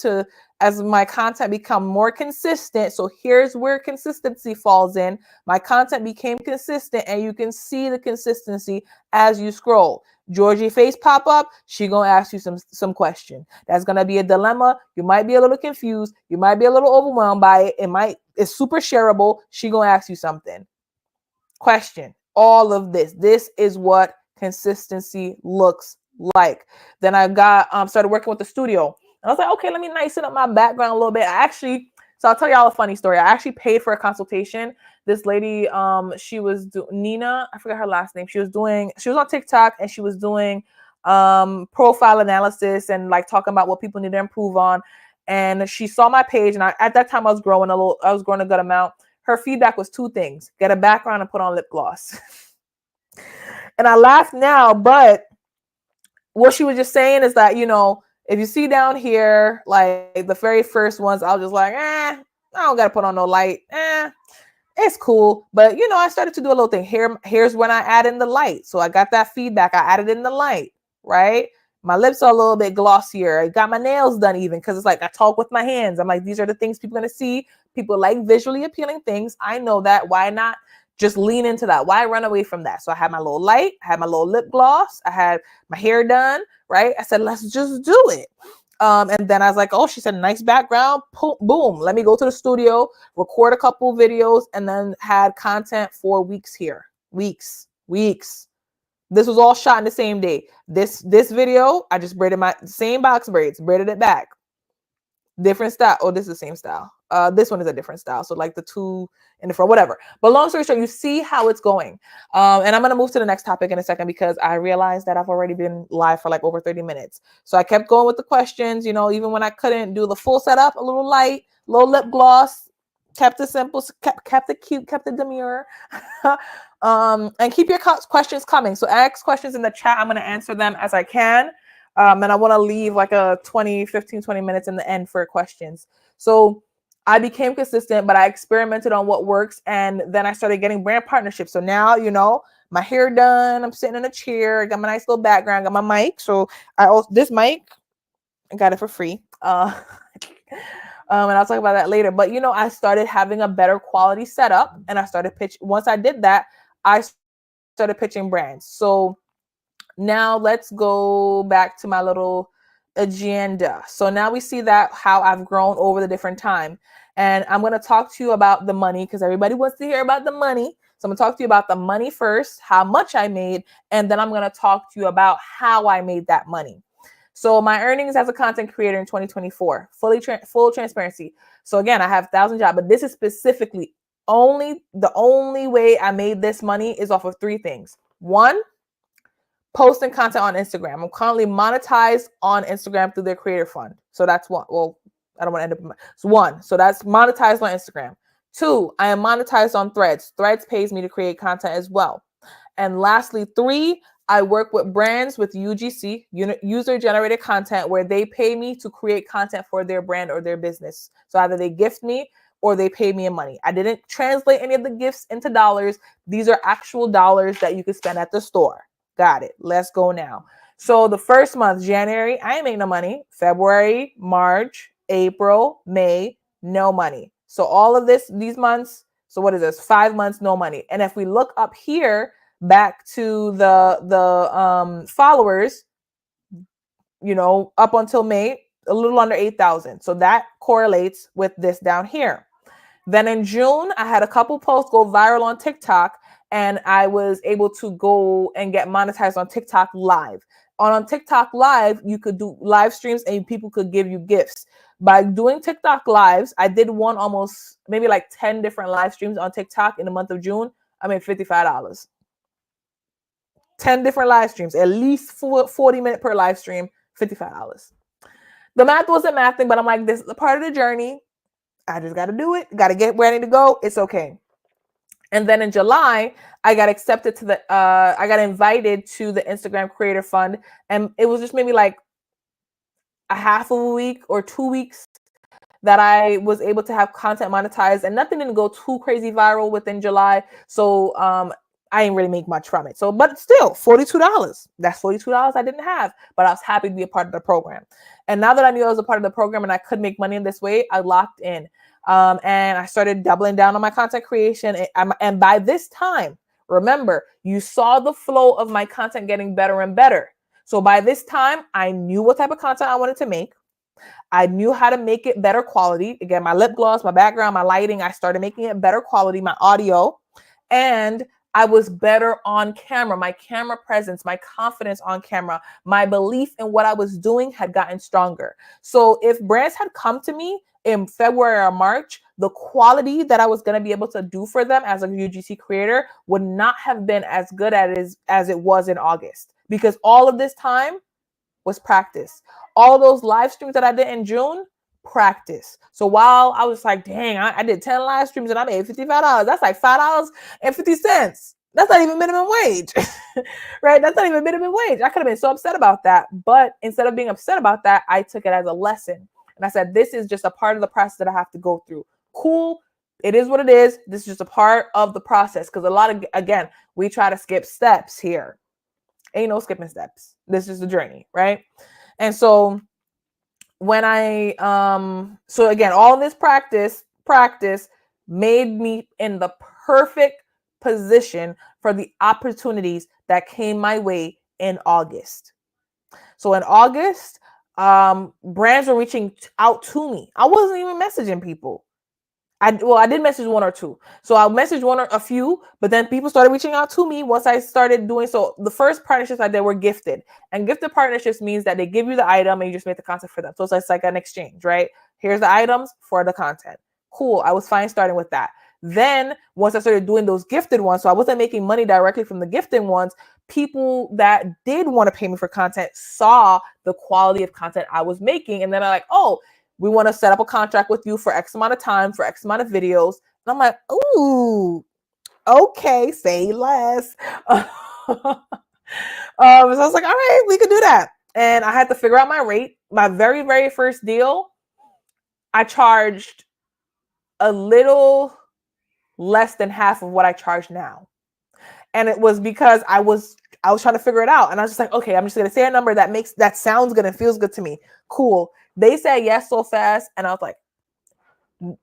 as my content become more consistent, so here's where consistency falls in. My content became consistent and you can see the consistency as you scroll. Georgie face pop up, she gonna ask you some question. That's gonna be a dilemma. You might be a little confused. You might be a little overwhelmed by it. It's super shareable. She gonna ask you something. Question. All of this. This is what consistency looks like. Then I started working with the studio. And I was like, okay, let me nice up my background a little bit. So I'll tell y'all a funny story. I actually paid for a consultation. This lady, she was Nina, I forgot her last name. She was on TikTok and she was doing profile analysis and like talking about what people need to improve on. And she saw my page, and at that time I was growing a good amount. Her feedback was 2 things: get a background and put on lip gloss. And I laugh now, but what she was just saying is that, if you see down here, like the very first ones, I was just like, I don't got to put on no light. It's cool. But, I started to do a little thing. Here's when I add in the light. So I got that feedback. I added in the light, right? My lips are a little bit glossier. I got my nails done even because it's like I talk with my hands. I'm like, these are the things people are going to see. People like visually appealing things. I know that. Why not just lean into that? Why run away from that? So I had my little light. I had my little lip gloss. I had my hair done, right? I said, let's just do it. And then I was like, oh, she said, nice background. Boom. Let me go to the studio, record a couple videos, and then had content for weeks here. Weeks. This was all shot in the same day. This video, I just braided my same box braids, braided it back. Different style. Oh, this is the same style. This one is a different style. So like the 2 in the front, whatever. But long story short, you see how it's going. And I'm going to move to the next topic in a second because I realized that I've already been live for like over 30 minutes. So I kept going with the questions, even when I couldn't do the full setup, a little light, low lip gloss, kept it simple, kept it cute, kept it demure. And keep your questions coming. So ask questions in the chat. I'm going to answer them as I can. And I want to leave like a 20 minutes in the end for questions. So I became consistent, but I experimented on what works. And then I started getting brand partnerships. So now, my hair done, I'm sitting in a chair, I got my nice little background, got my mic. So this mic, I got it for free. And I'll talk about that later. But, I started having a better quality setup and I started once I did that, I started pitching brands. So now let's go back to my little agenda. So now we see that how I've grown over the different time. And I'm going to talk to you about the money because everybody wants to hear about the money. So I'm gonna talk to you about the money first, how much I made, and then I'm gonna talk to you about how I made that money. So my earnings as a content creator in 2024, full transparency. So again, I have 1,000 jobs, but this is specifically the only way I made this money is off of 3 things. 1, posting content on Instagram. I'm currently monetized on Instagram through their creator fund. So that's one. Well, I don't want to end up. It's 1. So that's monetized on Instagram. 2, I am monetized on Threads. Threads pays me to create content as well. And lastly, 3, I work with brands with UGC, user generated content, where they pay me to create content for their brand or their business. So either they gift me or they pay me in money. I didn't translate any of the gifts into dollars. These are actual dollars that you can spend at the store. Got it. Let's go now. So the first month, January, I ain't making no money. February, March, April, May, no money. So all of these months, so what is this? 5 months, no money. And if we look up here, back to the followers, up until May, a little under 8,000. So that correlates with this down here. Then in June, I had a couple posts go viral on TikTok, and I was able to go and get monetized on TikTok Live. On TikTok Live, you could do live streams and people could give you gifts. By doing TikTok Lives, I did one almost maybe like 10 different live streams on TikTok in the month of June. I made $55. 10 different live streams, at least 40 minutes per live stream, $55. The math wasn't mathing, but I'm like, this is a part of the journey. I just got to do it. Got to get where I need to go. It's okay. And then in July, I got accepted to I got invited to the Instagram Creator Fund. And it was just maybe like a half of a week or 2 weeks that I was able to have content monetized, and nothing didn't go too crazy viral within July. So I didn't really make much from it. So, but still, $42. That's $42 I didn't have, but I was happy to be a part of the program. And now that I knew I was a part of the program and I could make money in this way, I locked in. And I started doubling down on my content creation. And by this time, remember, you saw the flow of my content getting better and better. So by this time, I knew what type of content I wanted to make. I knew how to make it better quality. Again, my lip gloss, my background, my lighting, I started making it better quality, my audio. And I was better on camera. My camera presence, my confidence on camera, my belief in what I was doing had gotten stronger. So if brands had come to me in February or March, the quality that I was going to be able to do for them as a UGC creator would not have been as good as it was in August, because all of this time was practice. All those live streams that I did in June, practice. So while I was like, dang, I did 10 live streams and I made $55. That's like $5.50. That's not even minimum wage, right? That's not even minimum wage. I could have been so upset about that. But instead of being upset about that, I took it as a lesson. And I said, this is just a part of the process that I have to go through. Cool. It is what it is. This is just a part of the process. Because again, we try to skip steps here. Ain't no skipping steps. This is the journey, right? And so when so again, all this practice made me in the perfect position for the opportunities that came my way in August. So in August, brands were reaching out to me. I wasn't even messaging people. I did message 1 or 2. So I messaged 1 or a few, but then people started reaching out to me once I started doing so. The first partnerships I did were gifted, and gifted partnerships means that they give you the item and you just make the content for them. So it's like an exchange, right? Here's the items for the content. Cool. I was fine starting with that. Then once I started doing those gifted ones, so I wasn't making money directly from the gifted ones, people that did want to pay me for content saw the quality of content I was making, and then they're like, oh, we want to set up a contract with you for X amount of time, for X amount of videos. And I'm like, ooh, okay, say less. So I was like, all right, we could do that. And I had to figure out my rate. My very, very first deal, I charged a little less than half of what I charge now. And it was because I was trying to figure it out. And I was just like, okay, I'm just going to say a number that sounds good and feels good to me. Cool. They said yes so fast. And I was like,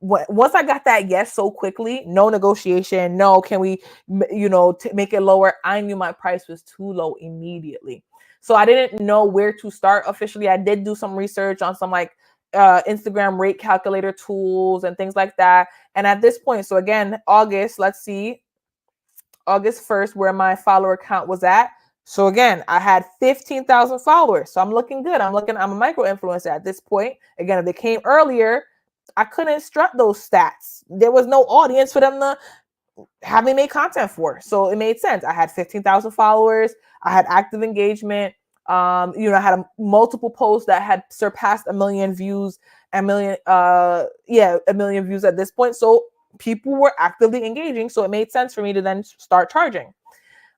once I got that yes so quickly, no negotiation, no, can we, make it lower? I knew my price was too low immediately. So I didn't know where to start officially. I did do some research on some like Instagram rate calculator tools and things like that. And at this point, so again, August, let's see. August 1st, where my follower count was at. So again, I had 15,000 followers. So I'm looking good. I'm a micro influencer at this point. Again, if they came earlier, I couldn't strut those stats. There was no audience for them to have me make content for. So it made sense. I had 15,000 followers. I had active engagement. I had multiple posts that had surpassed 1 million views, a million views at this point. So people were actively engaging. So it made sense for me to then start charging.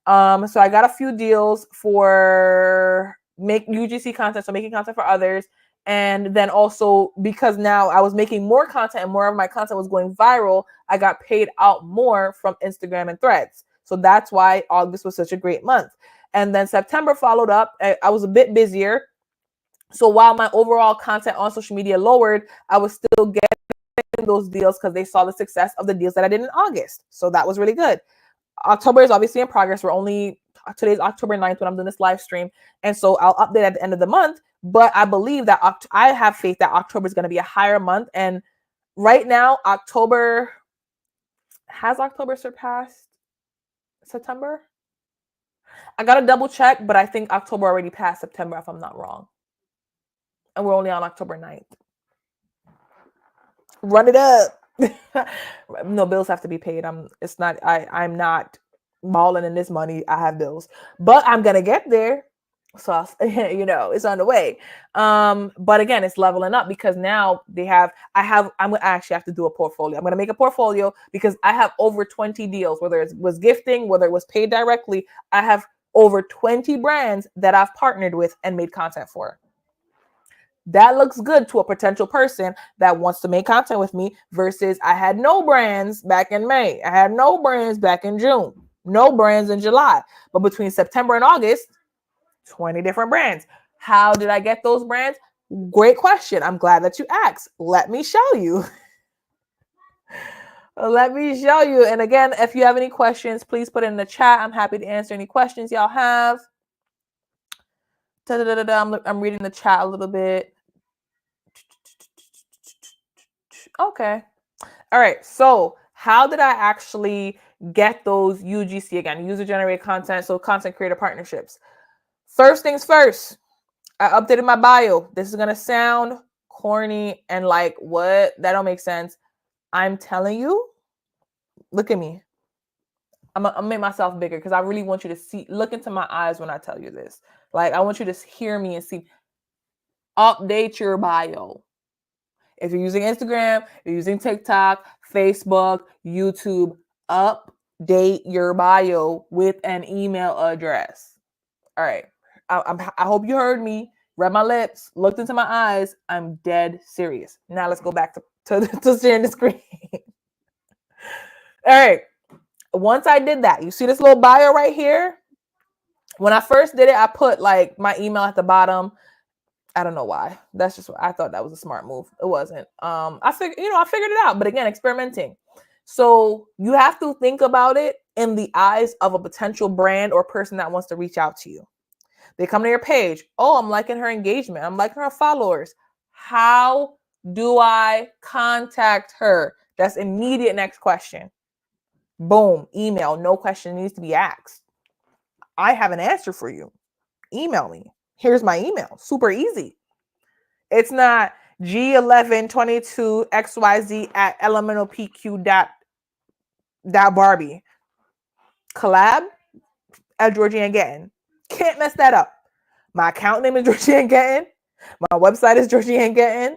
So I got a few deals for make UGC content, so making content for others. And then also because now I was making more content and more of my content was going viral, I got paid out more from Instagram and Threads. So that's why August was such a great month. And then September followed up. I was a bit busier. So while my overall content on social media lowered, I was still getting those deals because they saw the success of the deals that I did in August. So that was really good. October is obviously in progress. Today's October 9th when I'm doing this live stream. And so I'll update at the end of the month. But I believe that I have faith that October is going to be a higher month. And right now, has October surpassed September? I got to double check, but I think October already passed September if I'm not wrong. And we're only on October 9th. Run it up. No, bills have to be paid. I'm not balling in this money. I have bills, but I'm gonna get there. So it's on the way. But again, it's leveling up because now I'm gonna actually have to do a portfolio. I'm gonna make a portfolio because I have over 20 deals, whether it was gifting, whether it was paid directly. I have over 20 brands that I've partnered with and made content for. That looks good to a potential person that wants to make content with me versus I had no brands back in May. I had no brands back in June, no brands in July. But between September and August, 20 different brands. How did I get those brands? Great question. I'm glad that you asked. Let me show you. Let me show you. And again, if you have any questions, please put it in the chat. I'm happy to answer any questions y'all have. I'm reading the chat a little bit. Okay. All right. So how did I actually get those UGC again? User generated content. So content creator partnerships. First things first, I updated my bio. This is going to sound corny and like, what? That don't make sense. I'm telling you, look at me. I'm going to make myself bigger because I really want you to look into my eyes when I tell you this. Like, I want you to hear me and see. Update your bio. If you're using Instagram, you're using TikTok, Facebook, YouTube, update your bio with an email address. All right. I hope you heard me. Read my lips, looked into my eyes. I'm dead serious. Now let's go back to sharing the screen. All right. Once I did that, you see this little bio right here? When I first did it, I put like my email at the bottom. I don't know why. That's just what I thought that was a smart move. It wasn't. I figured it out. But again, experimenting. So you have to think about it in the eyes of a potential brand or person that wants to reach out to you. They come to your page. Oh, I'm liking her engagement. I'm liking her followers. How do I contact her? That's immediate next question. Boom, email. No question needs to be asked. I have an answer for you. Email me. Here's my email. Super easy. It's not g1122xyz@elementalpq.barbie. Collab at Georgie-Ann. Can't mess that up. My account name is Georgie-Ann. My website is Georgie-Ann.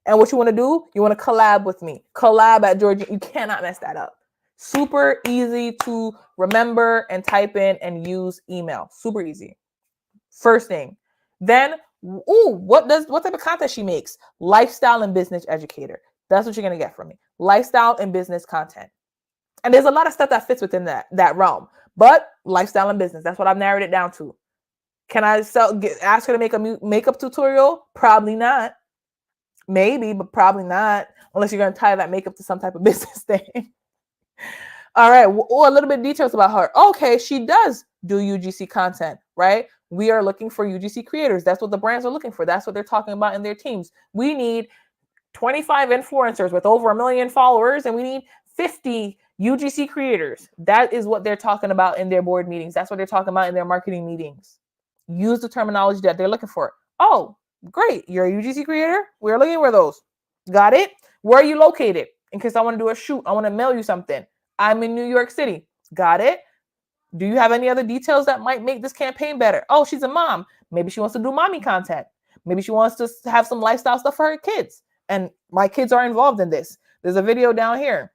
And what you want to do, you want to collab with me. Collab at Georgie. You cannot mess that up. Super easy to remember and type in and use email. Super easy. First thing. Then, what type of content she makes? Lifestyle and business educator. That's what you're going to get from me. Lifestyle and business content. And there's a lot of stuff that fits within that realm. But lifestyle and business, that's what I've narrowed it down to. Can I ask her to make a makeup tutorial? Probably not. Maybe, but probably not. Unless you're going to tie that makeup to some type of business thing. All right. A little bit of details about her. Okay, she does do UGC content, right? We are looking for UGC creators. That's what the brands are looking for. That's what they're talking about in their teams. We need 25 influencers with over 1 million followers, and we need 50 UGC creators, that is what they're talking about in their board meetings. That's what they're talking about in their marketing meetings. Use the terminology that they're looking for. Oh, great. You're a UGC creator? We're looking for those. Got it? Where are you located? In case I want to do a shoot, I want to mail you something. I'm in New York City. Got it? Do you have any other details that might make this campaign better? Oh, she's a mom. Maybe she wants to do mommy content. Maybe she wants to have some lifestyle stuff for her kids. And my kids are involved in this. There's a video down here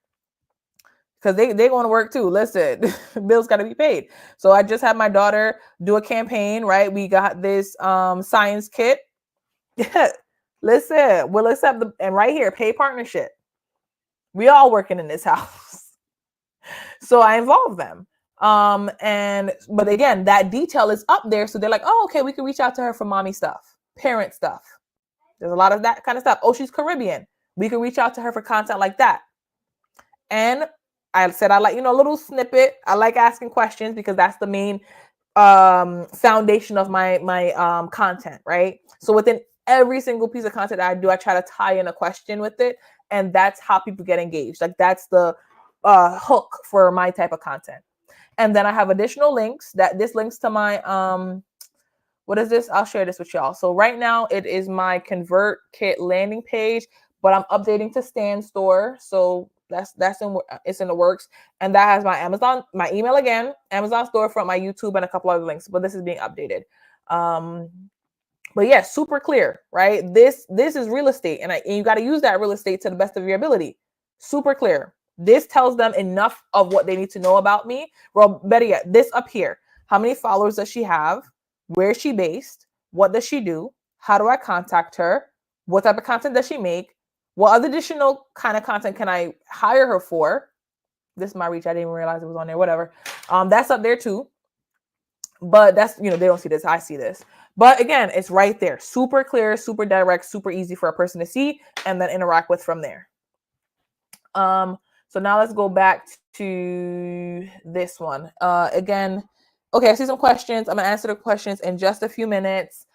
because they're going to work too. Listen, bills got to be paid. So I just had my daughter do a campaign, right? We got this science kit. Listen, we'll accept and right here, pay partnership. We all working in this house. So I involve them. But again, that detail is up there. So they're like, oh, okay, we can reach out to her for mommy stuff, parent stuff. There's a lot of that kind of stuff. Oh, she's Caribbean. We can reach out to her for content like that. And I said, I like, a little snippet. I like asking questions because that's the main foundation of my content, right? So within every single piece of content I do, I try to tie in a question with it. And that's how people get engaged. Like that's the hook for my type of content. And then I have additional links this links to my, what is this? I'll share this with y'all. So right now it is my Convert Kit landing page, but I'm updating to Stan Store. So it's in the works. And that has my Amazon, my email again, Amazon storefront, my YouTube, and a couple other links, but this is being updated. But yeah, super clear, right? This is real estate, and you got to use that real estate to the best of your ability. Super clear. This tells them enough of what they need to know about me. Well, better yet, this up here. How many followers does she have? Where is she based? What does she do? How do I contact her? What type of content does she make? What other additional kind of content can I hire her for? This is my reach. I didn't even realize it was on there. Whatever. That's up there too. But that's, they don't see this. I see this. But again, it's right there. Super clear, super direct, super easy for a person to see and then interact with from there. So now let's go back to this one. Again, okay, I see some questions. I'm going to answer the questions in just a few minutes.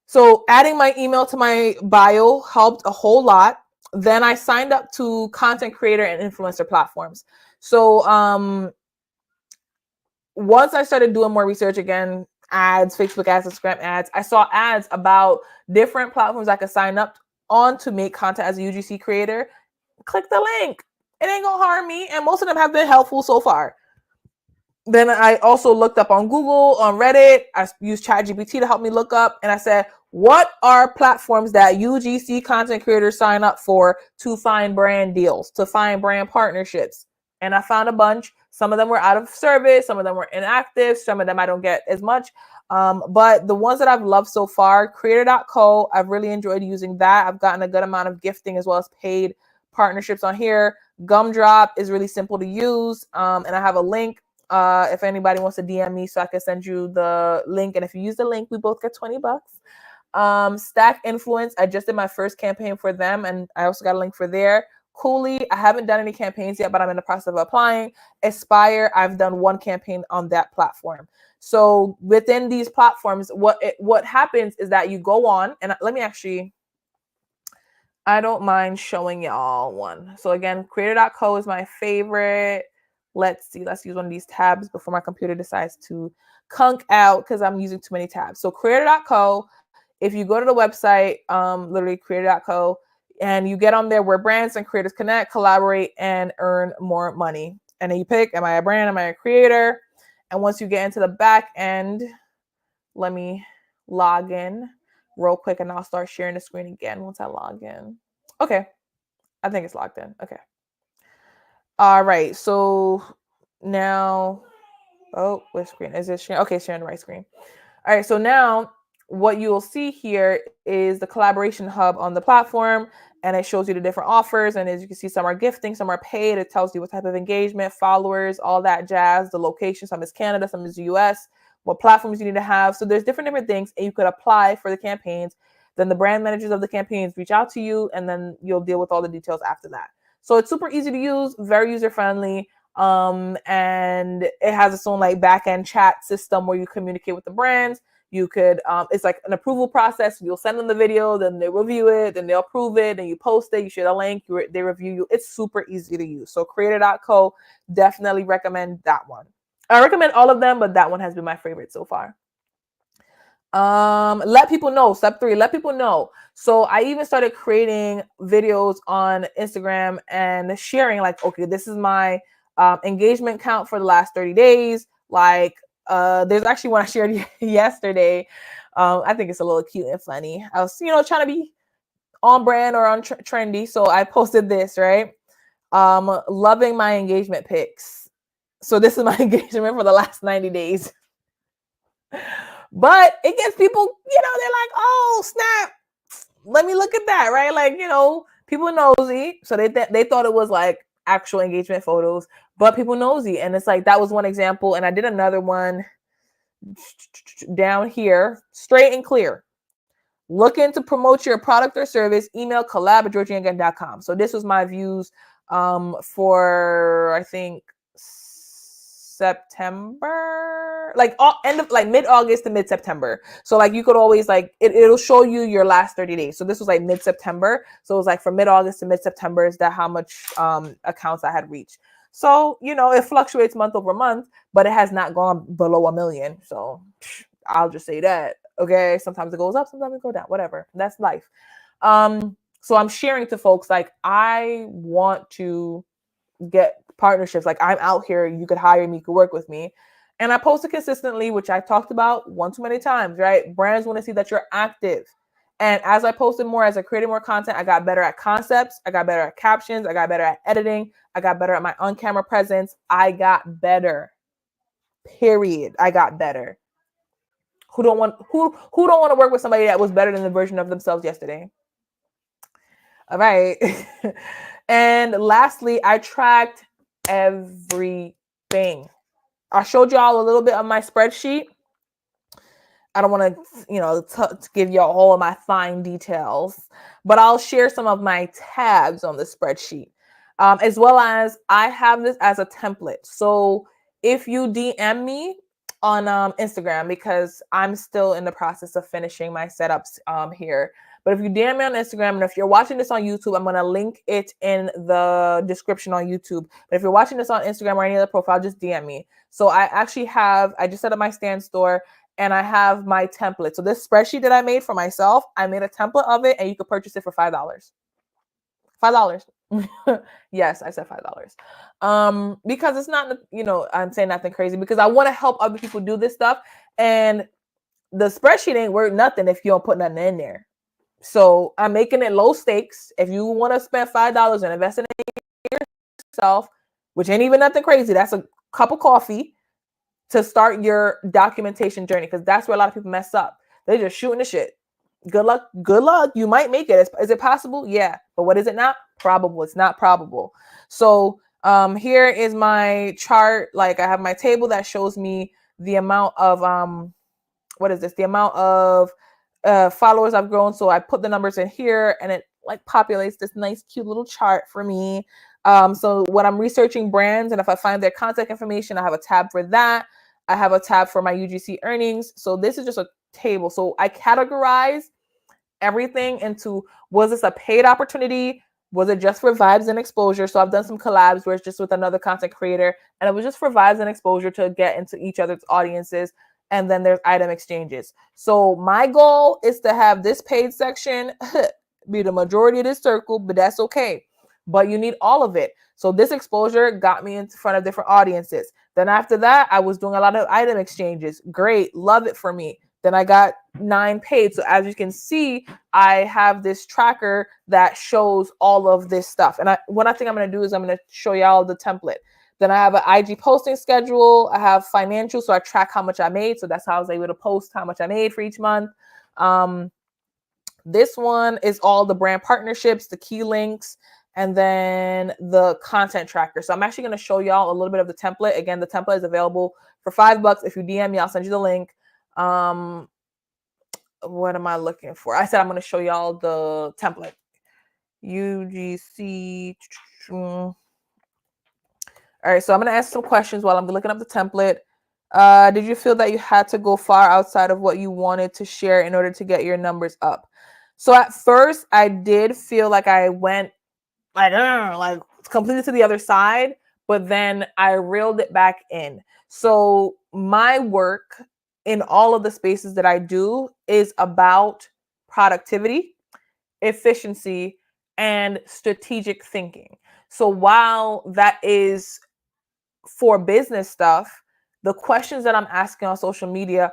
So adding my email to my bio helped a whole lot. Then I signed up to content creator and influencer platforms. So once I started doing more research, again, ads, Facebook ads, Instagram ads, I saw ads about different platforms I could sign up on to make content as a UGC creator. Click the link. It ain't gonna harm me. And most of them have been helpful so far. Then I also looked up on Google, on Reddit. I used ChatGPT to help me look up. And I said, what are platforms that UGC content creators sign up for to find brand deals, to find brand partnerships? And I found a bunch. Some of them were out of service. Some of them were inactive. Some of them I don't get as much. But the ones that I've loved so far, creator.co, I've really enjoyed using that. I've gotten a good amount of gifting as well as paid partnerships on here. Gumdrop is really simple to use. And I have a link if anybody wants to DM me so I can send you the link. And if you use the link, we both get $20. Stack Influence, I just did my first campaign for them. And I also got a link for there. Coolly, I haven't done any campaigns yet, but I'm in the process of applying. Aspire, I've done one campaign on that platform. So within these platforms, what happens is that you go on, and let me actually, I don't mind showing y'all one. So again, creator.co is my favorite. Let's see, let's use one of these tabs before my computer decides to conk out because I'm using too many tabs. So creator.co, if you go to the website, literally creator.co, and you get on there where brands and creators connect, collaborate, and earn more money. And then you pick, am I a brand? Am I a creator? And once you get into the back end, let me log in real quick and I'll start sharing the screen again once I log in. Okay. I think it's logged in. Okay. All right. So now, which screen is this? Sharing? Okay, sharing the right screen. All right. So now what you'll see here is the collaboration hub on the platform, and it shows you the different offers. And as you can see, some are gifting, some are paid. It tells you what type of engagement, followers, all that jazz, the location. Some is Canada, some is the US, what platforms you need to have. So there's different things, and you could apply for the campaigns. Then the brand managers of the campaigns reach out to you, and then you'll deal with all the details after that. So it's super easy to use, very user-friendly. And it has its own like back-end chat system where you communicate with the brands. You could, it's like an approval process. You'll send them the video, then they review it, then they'll approve it, and you post it. You share a link, they review you. It's super easy to use. So creator.co, definitely recommend that one. I recommend all of them, but that one has been my favorite so far. Let people know. Step 3, let people know. So I even started creating videos on Instagram and sharing, like, okay, this is my engagement count for the last 30 days. Like, there's actually one I shared yesterday. I think it's a little cute and funny. I was, trying to be on brand or on trendy. So I posted this, right? Loving my engagement pics. So this is my engagement for the last 90 days. But it gets people, they're like, oh, snap. Let me look at that, right? Like, people nosy. So they thought it was like actual engagement photos, but people nosy. And it's like, that was one example. And I did another one down here, straight and clear. Looking to promote your product or service, email collab@georgie-ann.com. So this was my views for, I think, September, like end of like mid-August to mid-September. So like you could always like it'll show you your last 30 days. So this was like mid-September. So it was like from mid-August to mid-September is that how much accounts I had reached. So it fluctuates month over month, but it has not gone below 1 million. So I'll just say that. Okay, sometimes it goes up, sometimes it goes down, whatever. That's life. So I'm sharing to folks like I want to get partnerships. Like I'm out here, you could hire me, you could work with me. And I post it consistently, which I talked about one too many times, right? Brands want to see that you're active. And as I posted more, as I created more content, I got better at concepts. I got better at captions. I got better at editing. I got better at my on-camera presence. I got better. Period. I got better. Who don't want to work with somebody that was better than the version of themselves yesterday? All right. And lastly, I tracked everything. I showed y'all a little bit of my spreadsheet. I don't want to, give y'all all of my fine details, but I'll share some of my tabs on the spreadsheet, as well as I have this as a template. So if you DM me on Instagram, because I'm still in the process of finishing my setups here. But if you DM me on Instagram, and if you're watching this on YouTube, I'm going to link it in the description on YouTube. But if you're watching this on Instagram or any other profile, just DM me. So I just set up my Stand store and I have my template. So this spreadsheet that I made for myself, I made a template of it and you could purchase it for $5. $5. Yes, I said $5. Because it's not, I'm saying nothing crazy because I want to help other people do this stuff. And the spreadsheet ain't worth nothing if you don't put nothing in there. So I'm making it low stakes. If you want to spend $5 and invest in yourself, which ain't even nothing crazy, that's a cup of coffee to start your documentation journey, because that's where a lot of people mess up. They're just shooting the shit. Good luck. Good luck. You might make it. Is it possible? Yeah. But what is it not? Probable. It's not probable. So here is my chart. Like I have my table that shows me the amount of what is this? The amount of followers I've grown. So I put the numbers in here and it like populates this nice, cute little chart for me. So when I'm researching brands and if I find their contact information, I have a tab for that. I have a tab for my UGC earnings. So this is just a table. So I categorize everything into, was this a paid opportunity? Was it just for vibes and exposure? So I've done some collabs where it's just with another content creator and it was just for vibes and exposure to get into each other's audiences. And then there's item exchanges. So my goal is to have this paid section be the majority of this circle, but that's okay. But you need all of it. So this exposure got me in front of different audiences. Then after that, I was doing a lot of item exchanges. Great. Love it for me. Then I got 9 paid. So as you can see, I have this tracker that shows all of this stuff. And what I think I'm going to do is I'm going to show y'all the template. Then I have an IG posting schedule. I have financial, so I track how much I made. So that's how I was able to post how much I made for each month. This one is all the brand partnerships, the key links, and then the content tracker. So I'm actually going to show y'all a little bit of the template. Again, the template is available for $5. If you DM me, I'll send you the link. What am I looking for? I said I'm going to show y'all the template. UGC. All right, so I'm going to ask some questions while I'm looking up the template. Did you feel that you had to go far outside of what you wanted to share in order to get your numbers up? So at first, I did feel like I went like completely to the other side, but then I reeled it back in. So my work in all of the spaces that I do is about productivity, efficiency, and strategic thinking. So while that is for business stuff, the questions that I'm asking on social media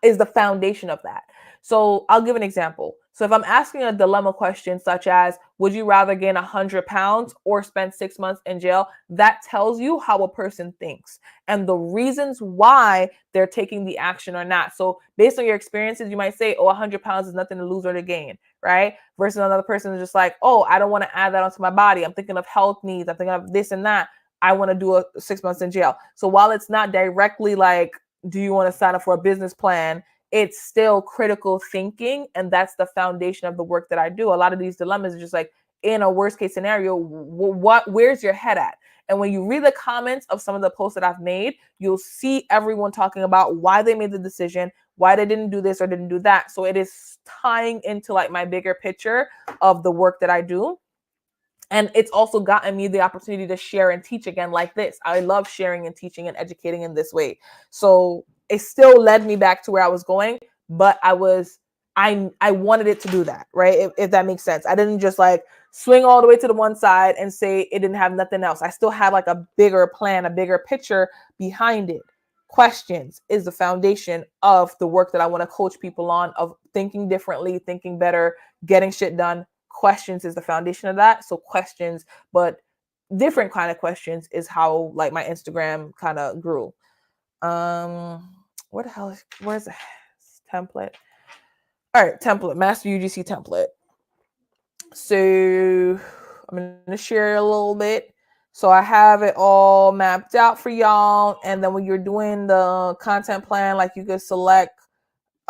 is the foundation of that. So I'll give an example. So if I'm asking a dilemma question such as, would you rather gain 100 pounds or spend 6 months in jail? That tells you how a person thinks and the reasons why they're taking the action or not. So based on your experiences, you might say, oh, 100 pounds is nothing to lose or to gain, right? Versus another person is just like, oh, I don't want to add that onto my body. I'm thinking of health needs. I'm thinking of this and that. I want to do a 6 months in jail. So while it's not directly like, do you want to sign up for a business plan? It's still critical thinking. And that's the foundation of the work that I do. A lot of these dilemmas are just like, in a worst case scenario, where's your head at? And when you read the comments of some of the posts that I've made, you'll see everyone talking about why they made the decision, why they didn't do this or didn't do that. So it is tying into like my bigger picture of the work that I do. And it's also gotten me the opportunity to share and teach again like this. I love sharing and teaching and educating in this way. So it still led me back to where I was going, but I wanted it to do that, right? If that makes sense. I didn't just like swing all the way to the one side and say it didn't have nothing else. I still had like a bigger plan, a bigger picture behind it. Questions is the foundation of the work that I want to coach people on, of thinking differently, thinking better, getting shit done. Questions is the foundation of that. So questions, but different kind of questions is how like my Instagram kind of grew. What the hell where's the template? All right, template, master UGC template. So I'm gonna share a little bit. So I have it all mapped out for y'all. And then when you're doing the content plan, like you could select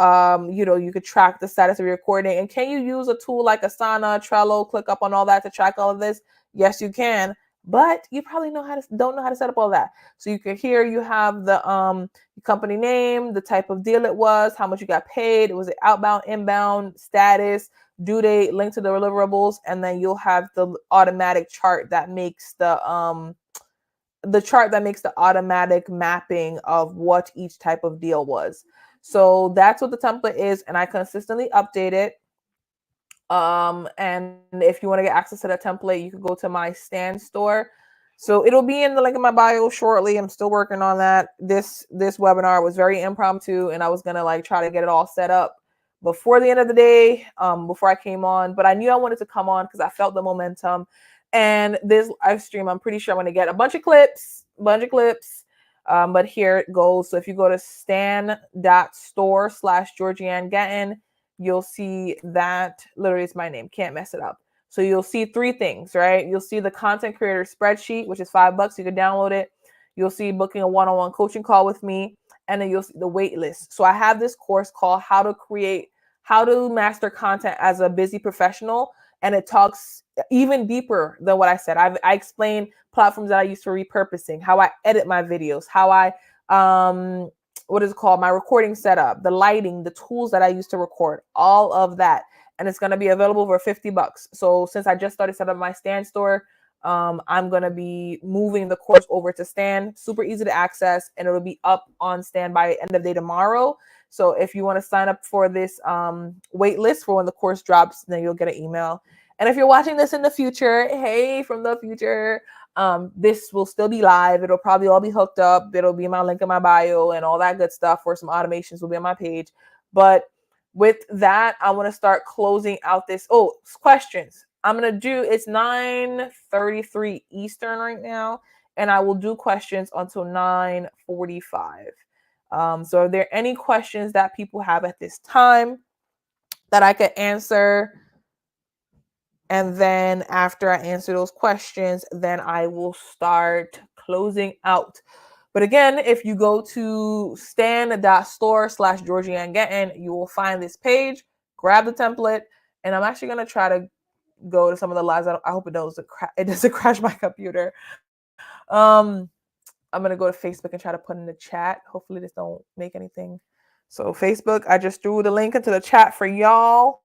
you could track the status of your recording. And can you use a tool like Asana, Trello, ClickUp on all that to track all of this? Yes, you can. But you probably don't know how to set up all that. So you can here you have the company name, the type of deal it was, how much you got paid, was it outbound, inbound, status, due date, link to the deliverables, and then you'll have the automatic chart that makes the automatic mapping of what each type of deal was. So that's what the template is, and I consistently update it. And if you want to get access to that template, you can go to my Stand store. So it'll be in the link in my bio shortly. I'm still working on that. This webinar was very impromptu, and I was gonna like try to get it all set up before the end of the day, before I came on. But I knew I wanted to come on because I felt the momentum. And this live stream, I'm pretty sure I'm gonna get a bunch of clips. But here it goes. So if you go to stan.store/Georgie-Ann, you'll see that literally it's my name. Can't mess it up. So you'll see three things, right? You'll see the content creator spreadsheet, which is $5. You can download it. You'll see booking a one-on-one coaching call with me. And then you'll see the wait list. So I have this course called How to Master Content as a Busy Professional. And it talks even deeper than what I said. I explain platforms that I use for repurposing, how I edit my videos, how I what is it called, my recording setup, the lighting, the tools that I use to record, all of that. And it's going to be available for $50. So since I just started setting up my Stand store, I'm going to be moving the course over to Stand. Super easy to access, and it'll be up on Stand by end of day tomorrow. So if you want to sign up for this wait list for when the course drops, then you'll get an email. And if you're watching this in the future, hey, from the future, this will still be live. It'll probably all be hooked up. It'll be my link in my bio and all that good stuff, where some automations will be on my page. But with that, I want to start closing out this. Oh, questions. I'm going to do, it's 9:33 Eastern right now, and I will do questions until 9:45. So are there any questions that people have at this time that I could answer? And then after I answer those questions, then I will start closing out. But again, if you go to stan.store/Georgie-Ann, you will find this page, grab the template, and I'm actually going to try to go to some of the lives. I hope it doesn't crash my computer. I'm gonna go to Facebook and try to put in the chat. Hopefully this don't make anything. So Facebook, I just threw the link into the chat for y'all.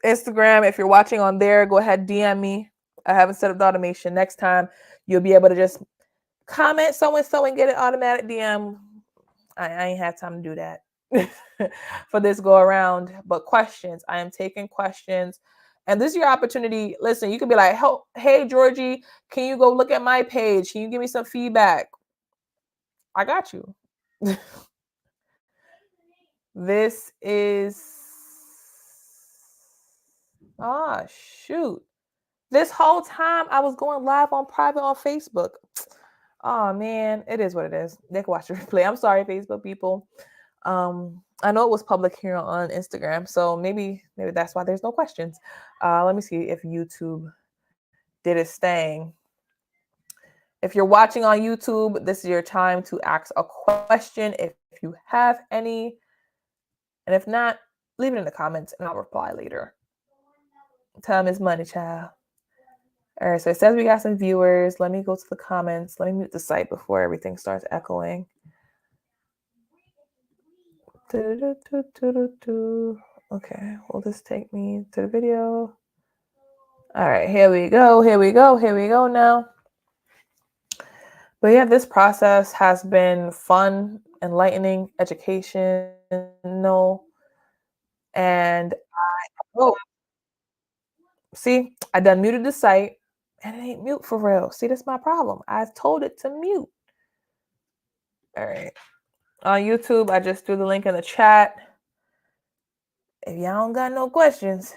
Instagram, if you're watching on there, go ahead, DM me. I haven't set up the automation. Next time, you'll be able to just comment so-and-so and get an automatic DM. I ain't had time to do that for this go around. But questions, I am taking questions. And this is your opportunity. Listen, you could be like, hey, Georgie, can you go look at my page? Can you give me some feedback? I got you. This is... Oh, shoot. This whole time I was going live on private on Facebook. Oh, man. It is what it is. They can watch the replay. I'm sorry, Facebook people. I know it was public here on Instagram, so maybe that's why there's no questions. Let me see if YouTube did its thing. If you're watching on YouTube, this is your time to ask a question if you have any. And if not, leave it in the comments and I'll reply later. Time is money, child. All right, so it says we got some viewers. Let me go to the comments. Let me mute the site before everything starts echoing. Okay, will this take me to the video? All right, here we go. Here we go now. But yeah, this process has been fun, enlightening, educational, and see, I done muted the site, and it ain't mute for real. See, that's my problem. I told it to mute. All right. On YouTube, I just threw the link in the chat. If y'all don't got no questions,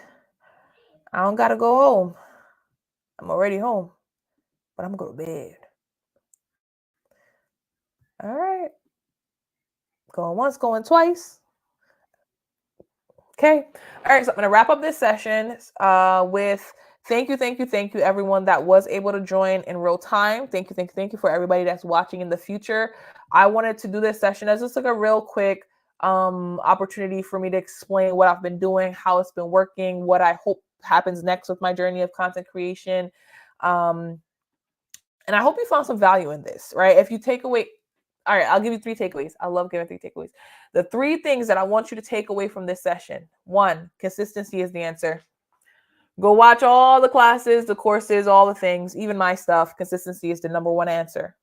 I don't gotta go home. I'm already home, but I'm gonna go to bed. All right. Going once, going twice. Okay. All right. So I'm going to wrap up this session with thank you, everyone that was able to join in real time. Thank you for everybody that's watching in the future. I wanted to do this session as just like a real quick opportunity for me to explain what I've been doing, how it's been working, what I hope happens next with my journey of content creation. And I hope you found some value in this, right? If you take away, all right, I'll give you 3 takeaways. I love giving 3 takeaways. The 3 things that I want you to take away from this session. 1, consistency is the answer. Go watch all the classes, the courses, all the things, even my stuff. Consistency is the number 1 answer.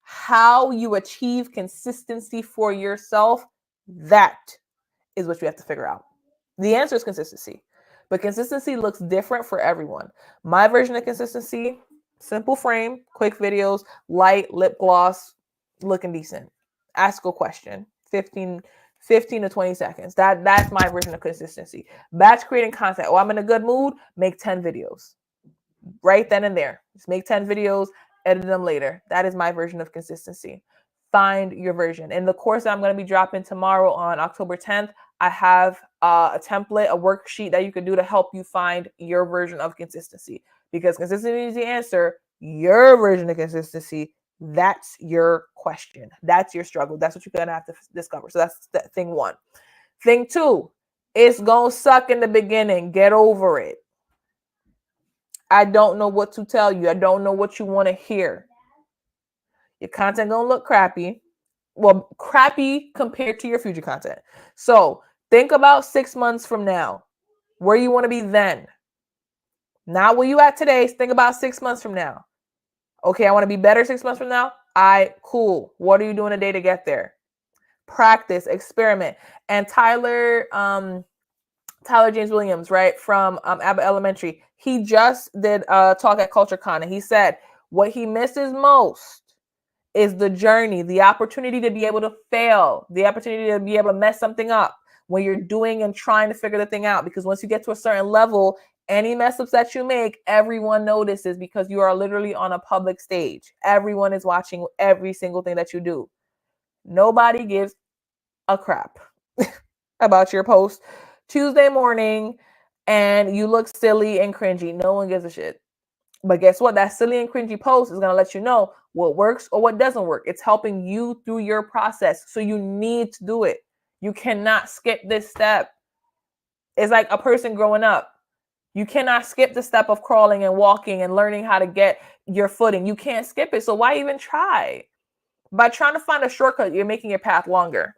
How you achieve consistency for yourself, that is what you have to figure out. The answer is consistency, but consistency looks different for everyone. My version of consistency, simple frame, quick videos, light, lip gloss, looking decent. Ask a question, 15 to 20 seconds. That's my version of consistency. Batch creating content. Oh, I'm in a good mood, make 10 videos. Right then and there. Just make 10 videos, edit them later. That is my version of consistency. Find your version. In the course that I'm going to be dropping tomorrow on October 10th, I have a template, a worksheet that you can do to help you find your version of consistency. Because consistency is the answer. Your version of consistency, that's your question. That's your struggle. That's what you're going to have to discover. So that's thing 1. Thing 2, it's going to suck in the beginning. Get over it. I don't know what to tell you. I don't know what you want to hear. Your content going to look crappy. Well, crappy compared to your future content. So think about 6 months from now, where you want to be then. Not where you at today. Think about 6 months from now. Okay, I want to be better 6 months from now. All right, cool. What are you doing today to get there? Practice, experiment. And Tyler James Williams, right, from Abbott Elementary, he just did a talk at CultureCon, and he said what he misses most is the journey, the opportunity to be able to fail, the opportunity to be able to mess something up when you're doing and trying to figure the thing out. Because once you get to a certain level, any mess ups that you make, everyone notices because you are literally on a public stage. Everyone is watching every single thing that you do. Nobody gives a crap about your post Tuesday morning and you look silly and cringy. No one gives a shit. But guess what? That silly and cringy post is going to let you know what works or what doesn't work. It's helping you through your process. So you need to do it. You cannot skip this step. It's like a person growing up. You cannot skip the step of crawling and walking and learning how to get your footing. You can't skip it. So why even try? By trying to find a shortcut, you're making your path longer.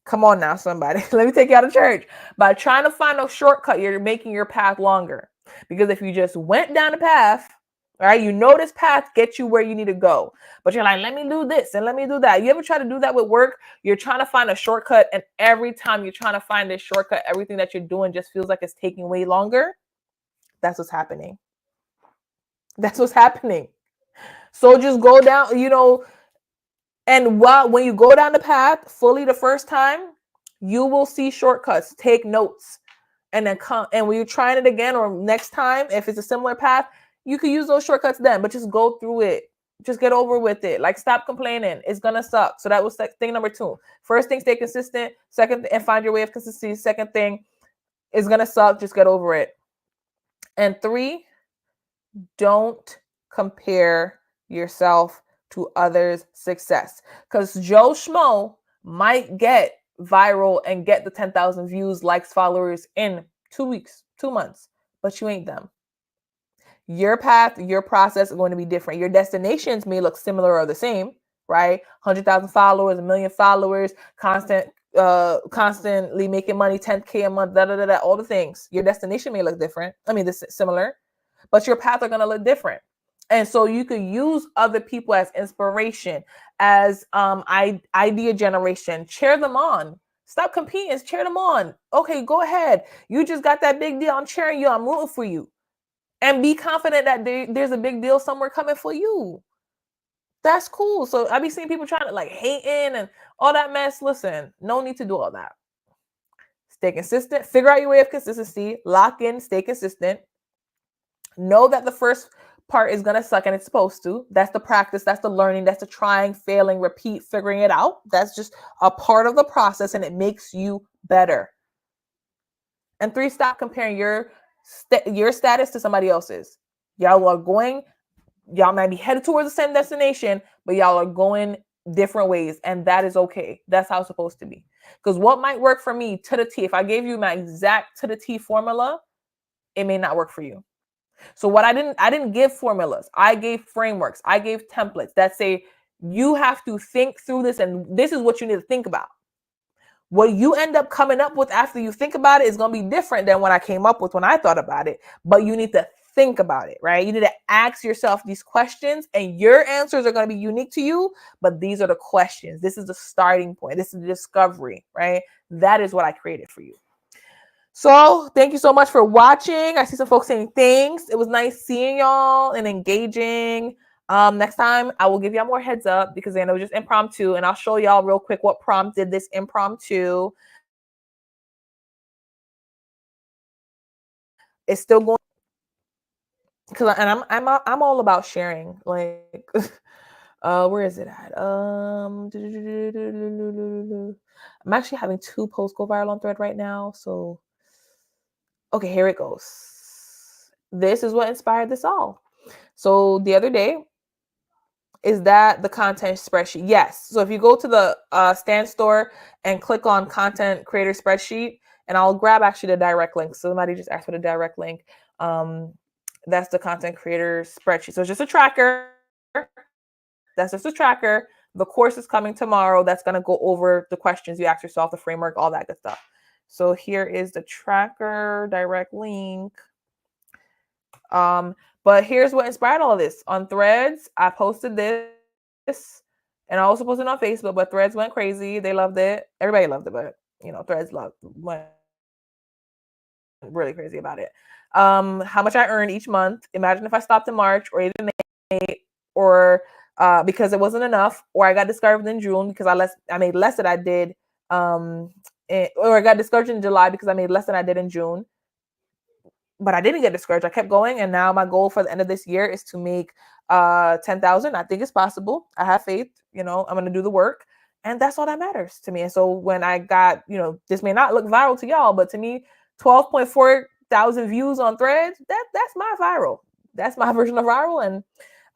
Come on now, somebody. Let me take you out of church. By trying to find a shortcut, you're making your path longer. Because if you just went down the path, right, you know this path gets you where you need to go. But you're like, let me do this and let me do that. You ever try to do that with work? You're trying to find a shortcut, and every time you're trying to find this shortcut, everything that you're doing just feels like it's taking way longer. That's what's happening. That's what's happening. So just go down, and when you go down the path fully the first time, you will see shortcuts. Take notes, and then come. And when you're trying it again or next time, if it's a similar path, you can use those shortcuts then. But just go through it. Just get over with it. Like, stop complaining. It's gonna suck. So that was thing number 2. First thing, stay consistent. Second, and find your way of consistency. Second thing, it's gonna suck. Just get over it. And 3, don't compare yourself to others' success, because Joe Schmo might get viral and get the 10,000 views, likes, followers in 2 weeks, 2 months, but you ain't them. Your path, your process is going to be different. Your destinations may look similar or the same, right? 100,000 followers, 1 million followers, constantly making money, 10K a month, all the things. Your destination may look different. This is similar, but your path are going to look different. And so you could use other people as inspiration, as idea generation. Cheer them on. Stop competing. Cheer them on. Okay, go ahead. You just got that big deal. I'm cheering you. I'm rooting for you. And be confident that there's a big deal somewhere coming for you. That's cool. So I be seeing people trying to hating and all that mess. Listen, no need to do all that. Stay consistent. Figure out your way of consistency. Lock in. Stay consistent. Know that the first part is going to suck, and it's supposed to. That's the practice. That's the learning. That's the trying, failing, repeat, figuring it out. That's just a part of the process, and it makes you better. And 3, stop comparing your status to somebody else's. Y'all might be headed towards the same destination, but y'all are going different ways, and that is okay. That's how it's supposed to be. Because what might work for me to the T, if I gave you my exact to the T formula, it may not work for you. So I didn't give formulas. I gave frameworks. I gave templates that say you have to think through this, and this is what you need to think about. What you end up coming up with after you think about it is going to be different than what I came up with when I thought about it. But you need to think about it, right? You need to ask yourself these questions, and your answers are going to be unique to you. But these are the questions. This is the starting point. This is the discovery, right? That is what I created for you. So thank you so much for watching. I see some folks saying thanks. It was nice seeing y'all and engaging. Next time I will give y'all more heads up, because I know just impromptu, and I'll show y'all real quick what prompted this impromptu. It's still going, and I'm all about sharing. Like, where is it at? I'm actually having 2 posts go viral on Thread right now. So, okay, here it goes. This is what inspired this all. So the other day, is that the content spreadsheet? Yes. So if you go to the Stand store and click on content creator spreadsheet, and I'll grab actually the direct link. Somebody just asked for the direct link. That's the content creator spreadsheet. So it's just a tracker. That's just a tracker. The course is coming tomorrow. That's going to go over the questions you ask yourself, the framework, all that good stuff. So here is the tracker direct link. But here's what inspired all of this. On Threads, I posted this, and I also posted it on Facebook, but Threads went crazy. They loved it. Everybody loved it, but Threads went really crazy about it. How much I earned each month. Imagine if I stopped in March or even May, or because it wasn't enough, or I got discouraged in June because I made less than I did, or I got discouraged in July because I made less than I did in June. But I didn't get discouraged. I kept going, and now my goal for the end of this year is to make 10,000. I think it's possible. I have faith. I'm going to do the work, and that's all that matters to me. And so when I got, this may not look viral to y'all, but to me, 12.4 thousand views on Threads, that's my viral. That's my version of viral. And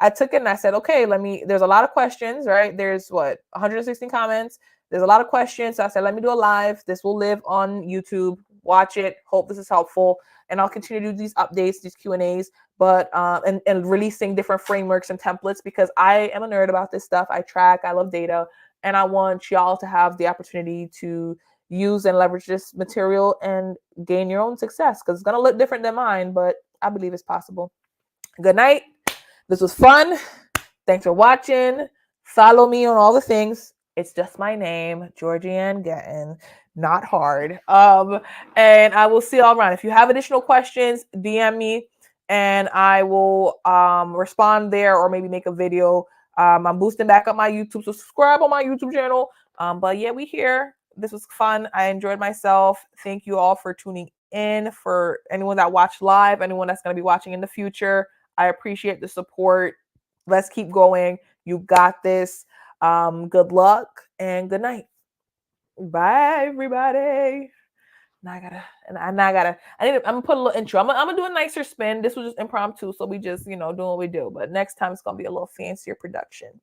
I took it and I said, okay, there's a lot of questions, right? There's 116 comments. There's a lot of questions. So I said, let me do a live. This will live on YouTube. watch it. Hope this is helpful. And I'll continue to do these updates, these Q&As, but and releasing different frameworks and templates because I am a nerd about this stuff. I track, I love data, and I want y'all to have the opportunity to use and leverage this material and gain your own success because it's going to look different than mine, but I believe it's possible. Good night. This was fun. Thanks for watching. Follow me on all the things. It's just my name, Georgie-Ann Gettin. Not hard. And I will see y'all around. If you have additional questions, DM me and I will respond there or maybe make a video. I'm boosting back up my YouTube, so subscribe on my YouTube channel. But yeah, we here. This was fun. I enjoyed myself. Thank you all for tuning in. For anyone that watched live, anyone that's going to be watching in the future, I appreciate the support. Let's keep going. You got this. Good luck and good night. Bye, everybody. I'm gonna put a little intro. I'm gonna do a nicer spin. This was just impromptu, so we just, doing what we do. But next time it's gonna be a little fancier production.